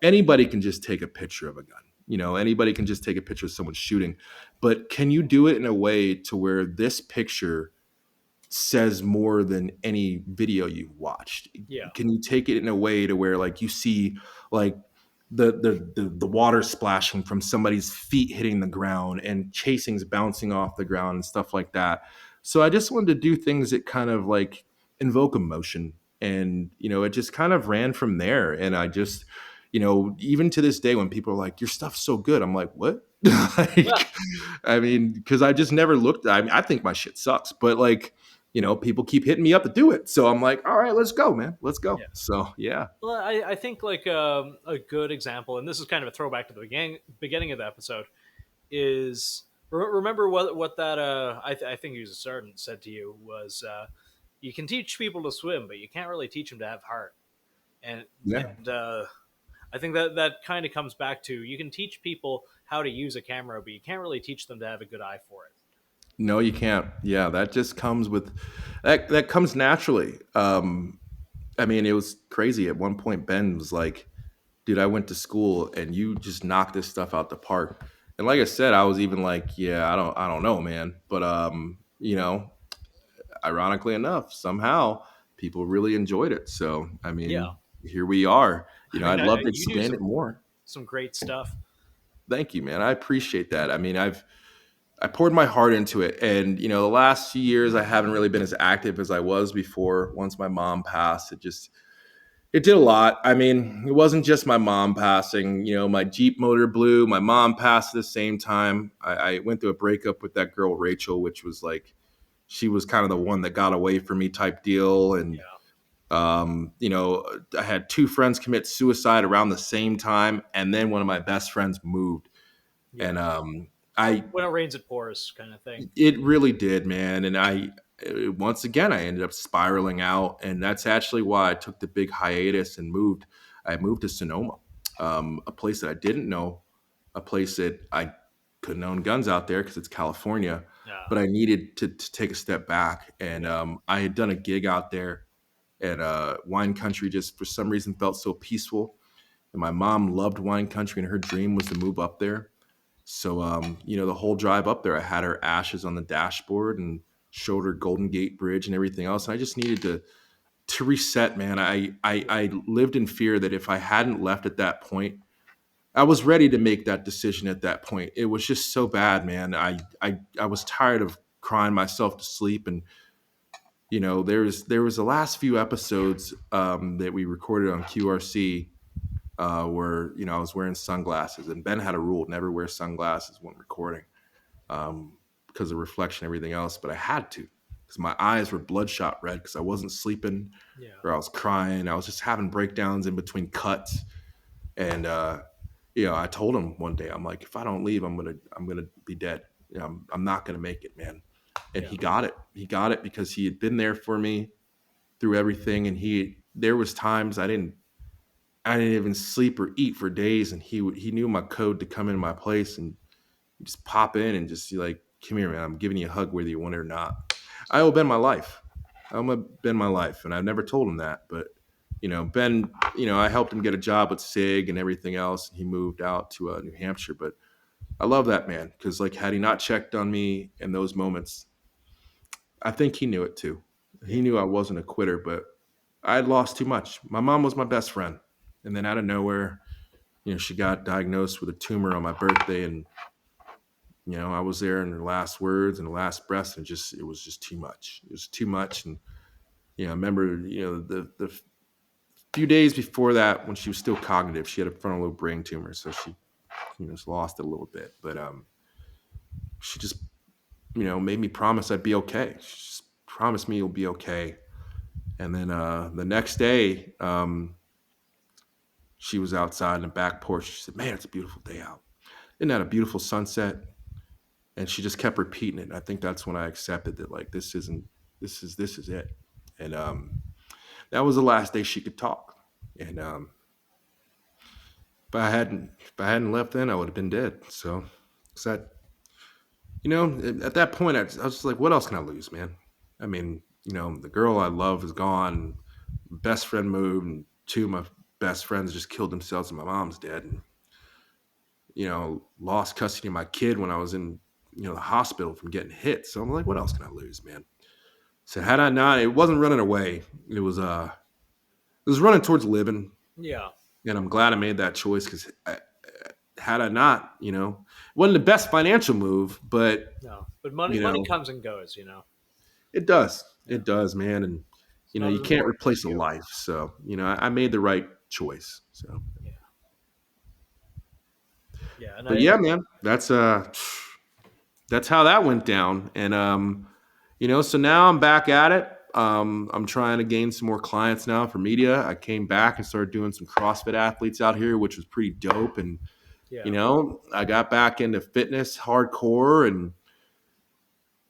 anybody can just take a picture of a gun. Anybody can just take a picture of someone shooting. But can you do it in a way to where this picture says more than any video you've watched?
Yeah.
Can you take it in a way to where like you see like the water splashing from somebody's feet hitting the ground and chasings bouncing off the ground and stuff like that? So I just wanted to do things that kind of like invoke emotion. And it just kind of ran from there. And I just, even to this day when people are like, your stuff's so good, I'm like, what? Like, I mean, because I just never looked. I think my shit sucks, but like, people keep hitting me up to do it. So I'm like, all right, let's go, man. Let's go.
Yeah.
So, yeah.
Well, I think like a good example, and this is kind of a throwback to the beginning of the episode, is remember what that I think he was a sergeant said to you was you can teach people to swim, but you can't really teach them to have heart. And
Yeah.
I think that kind of comes back to you can teach people how to use a camera, but you can't really teach them to have a good eye for it.
No, you can't. Yeah, that just comes with that comes naturally. I mean, it was crazy. At one point, Ben was like, dude, I went to school and you just knocked this stuff out the park. And like I said, I was even like, yeah, I don't know, man. But ironically enough, somehow people really enjoyed it. So I mean,
Yeah.
here we are.
I
I'd
mean,
love to
you do
expand it more.
some great stuff.
Thank you, man. I appreciate that. I mean, I poured my heart into it. And, the last few years I haven't really been as active as I was before. Once my mom passed, it did a lot. I mean, it wasn't just my mom passing, my Jeep motor blew, my mom passed at the same time. I went through a breakup with that girl, Rachel, which was like, she was kind of the one that got away from me type deal. And
Yeah.
I had two friends commit suicide around the same time, and then one of my best friends moved,
Yeah.
and I
When it rains, it pours, kind of thing.
it really did, man. And once again, I ended up spiraling out, and that's actually why I took the big hiatus and moved. I moved to Sonoma, a place that I didn't know, a place that I couldn't own guns out there because it's California,
Yeah.
but I needed to take a step back. And
Yeah.
I had done a gig out there at wine country, just for some reason felt so peaceful. And my mom loved wine country, and her dream was to move up there. So, the whole drive up there, I had her ashes on the dashboard and showed her Golden Gate Bridge and everything else. And I just needed to reset, man. I lived in fear that if I hadn't left at that point, I was ready to make that decision at that point. It was just so bad, man. I was tired of crying myself to sleep. And there was the last few episodes that we recorded on QRC, where I was wearing sunglasses, and Ben had a rule: never wear sunglasses when recording, because of reflection and everything else. But I had to, because my eyes were bloodshot red because I wasn't sleeping,
Yeah.
or I was crying. I was just having breakdowns in between cuts. And I told him one day, I'm like, if I don't leave, I'm gonna be dead. I'm not gonna make it, man. And
Yeah.
he got it. He got it because he had been there for me through everything. And there was times I didn't even sleep or eat for days, and he knew my code to come into my place and just pop in and just be like, come here, man, I'm giving you a hug whether you want it or not. I owe Ben my life. I owe Ben my life, and I've never told him that. But Ben, I helped him get a job with SIG and everything else, and he moved out to New Hampshire. But I love that man, because like, had he not checked on me in those moments, I think he knew it too. He
Yeah.
knew I wasn't a quitter, but I had lost too much. My mom was my best friend, and then out of nowhere, she got diagnosed with a tumor on my birthday. And I was there in her last words and her last breaths, and it was just too much. It was too much. And I remember, the few days before that, when she was still cognitive, she had a frontal lobe brain tumor, so she just lost it a little bit. But she just made me promise I'd be okay. She just promised me it'll be okay. And then the next day, she was outside in the back porch. She said, "Man, it's a beautiful day out. Isn't that a beautiful sunset?" And she just kept repeating it. And I think that's when I accepted that, like, this is it. And that was the last day she could talk. And if I hadn't left then, I would have been dead. So, 'cause at that point, I was just like, what else can I lose, man? I mean, the girl I love is gone. Best friend moved, and two of my best friends just killed themselves, and my mom's dead. And lost custody of my kid when I was in the hospital from getting hit. So I'm like, what else can I lose, man? So had I not, it wasn't running away. It was running towards living,
Yeah.
and I'm glad I made that choice, because had I not, it wasn't the best financial move, but
No, but money
you
money
know,
comes and goes.
it does,
Yeah.
it does, man. And
It's not
you
as
can't
important as
replace a
you.
life. So I made the right choice. So,
Yeah. Yeah. And
but yeah, man, that's how that went down. And so now I'm back at it. I'm trying to gain some more clients now for media. I came back and started doing some CrossFit athletes out here, which was pretty dope. And
Yeah.
I got back into fitness hardcore. And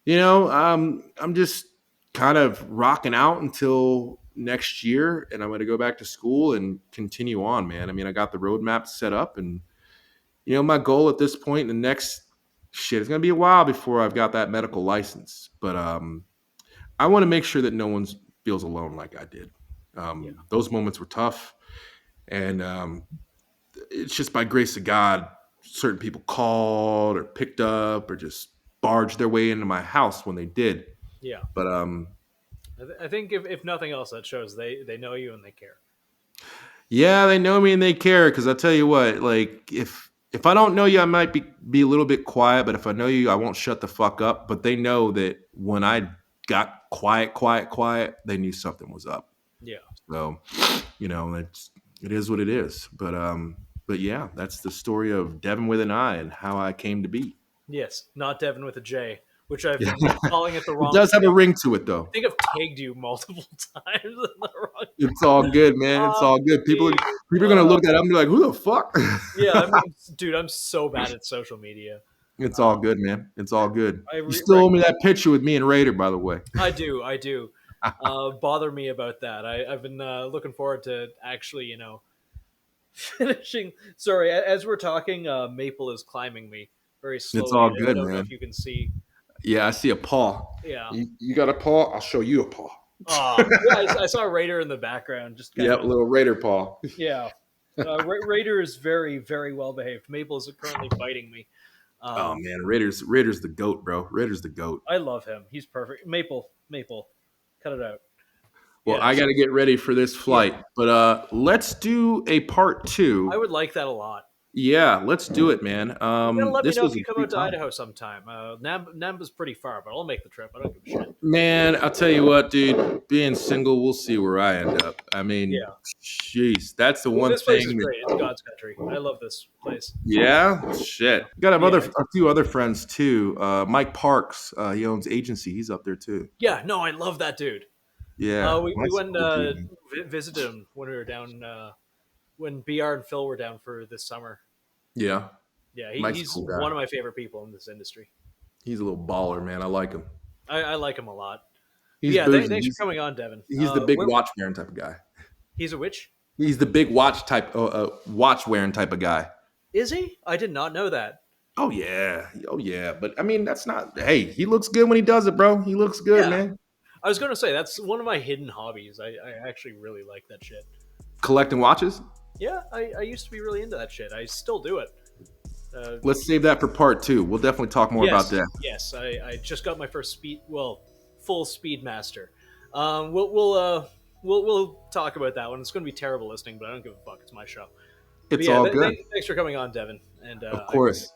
I'm just kind of rocking out until next year, and I'm going to go back to school and continue on, man. I mean, I got the roadmap set up, and my goal at this point in the next it's going to be a while before I've got that medical license. But I want to make sure that no one feels alone like I did.
Yeah.
Those moments were tough, and it's just by grace of God, certain people called or picked up or just barged their way into my house when they did.
Yeah.
But
I think if nothing else, that shows they know you and they care.
yeah, they know me and they care, because I tell you what, like, if I don't know you, I might be a little bit quiet, but if I know you, I won't shut the fuck up. But they know that when I got quiet, they knew something was up.
Yeah.
So, it is what it is. But yeah, that's the story of Devin with an I and how I came to be.
Yes. Not Devin with a J. which I've
Yeah.
been calling it the
It
wrong
does have
thing.
a ring to it, though.
I think I've tagged you multiple times in the wrong.
It's all good, man. It's all good. People are gonna look at it and be like, "Who the fuck?"
Yeah, dude, I'm so bad at social media.
It's all good, man. It's all good.
I
You still owe me that picture with me and Raider, by the way.
I do. Bother me about that. I've been looking forward to actually, finishing. Sorry, as we're talking, Maple is climbing me very slowly.
It's all
I
good,
don't know
man.
if you can see.
Yeah, I see a paw.
Yeah.
You got a paw? I'll show you a paw.
Yeah, I saw Raider in the background. Just
Yep, little Raider paw.
Yeah. Raider is very, very well behaved. Maple is currently biting me.
Oh man, Raider's the goat, bro. Raider's the goat.
I love him. He's perfect. Maple, cut it out.
Well,
Yes.
I got to get ready for this flight, but let's do a part 2.
I would like that a lot.
Yeah, let's do it, man.
You gotta let me
This
know
was
if you
a
come
great
out to
time.
Idaho sometime. Namba's pretty far, but I'll make the trip. I don't give a shit.
Man, I'll tell you what, dude. Being single, we'll see where I end up. I mean,
Yeah.
jeez, that's the one
This place is
thing.
great. It's God's country. I love this place.
Yeah, shit. Got a few other friends too. Mike Parks, he owns agency. He's up there too.
Yeah, no, I love that dude.
Yeah,
We
Mike's
went
cool dude, man.
visited him when we were down when BR and Phil were down for this summer.
Yeah,
Yeah,
Mike's a
he's
cool guy.
one of my favorite people in this industry.
He's a little baller, man. I like him.
I like him a lot.
He's
Yeah,
bougie.
thanks for coming on, Devin.
He's the big watch wearing type of guy.
He's a witch?
He's the big watch wearing type of guy.
Is he? I did not know that.
Oh yeah. But I mean, that's not. Hey, he looks good when he does it, bro. He looks good,
Yeah.
man.
I was going to say, that's one of my hidden hobbies. I actually really like that shit.
Collecting watches.
Yeah, I used to be really into that shit. I still do it.
Let's save that for part 2. We'll definitely talk more about that.
Yes, I just got my first full Speedmaster. We'll talk about that one. It's going to be terrible listening, but I don't give a fuck. It's my show.
It's all good.
Thanks for coming on, Devin. And
Of course.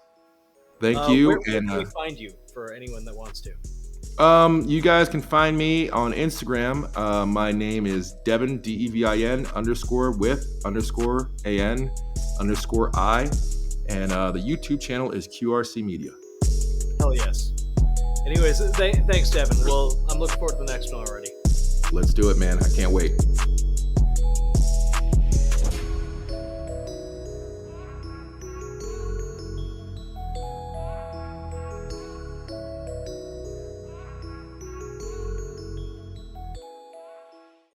Thank you.
Where
And
can we find you for anyone that wants to?
you guys can find me on Instagram. My name is Devin DEVIN _with_AN_I, and the YouTube channel is QRC Media.
Hell yes. Anyways, thanks, Devin. Well, I'm looking forward to the next one already.
Let's do it, man. I can't wait.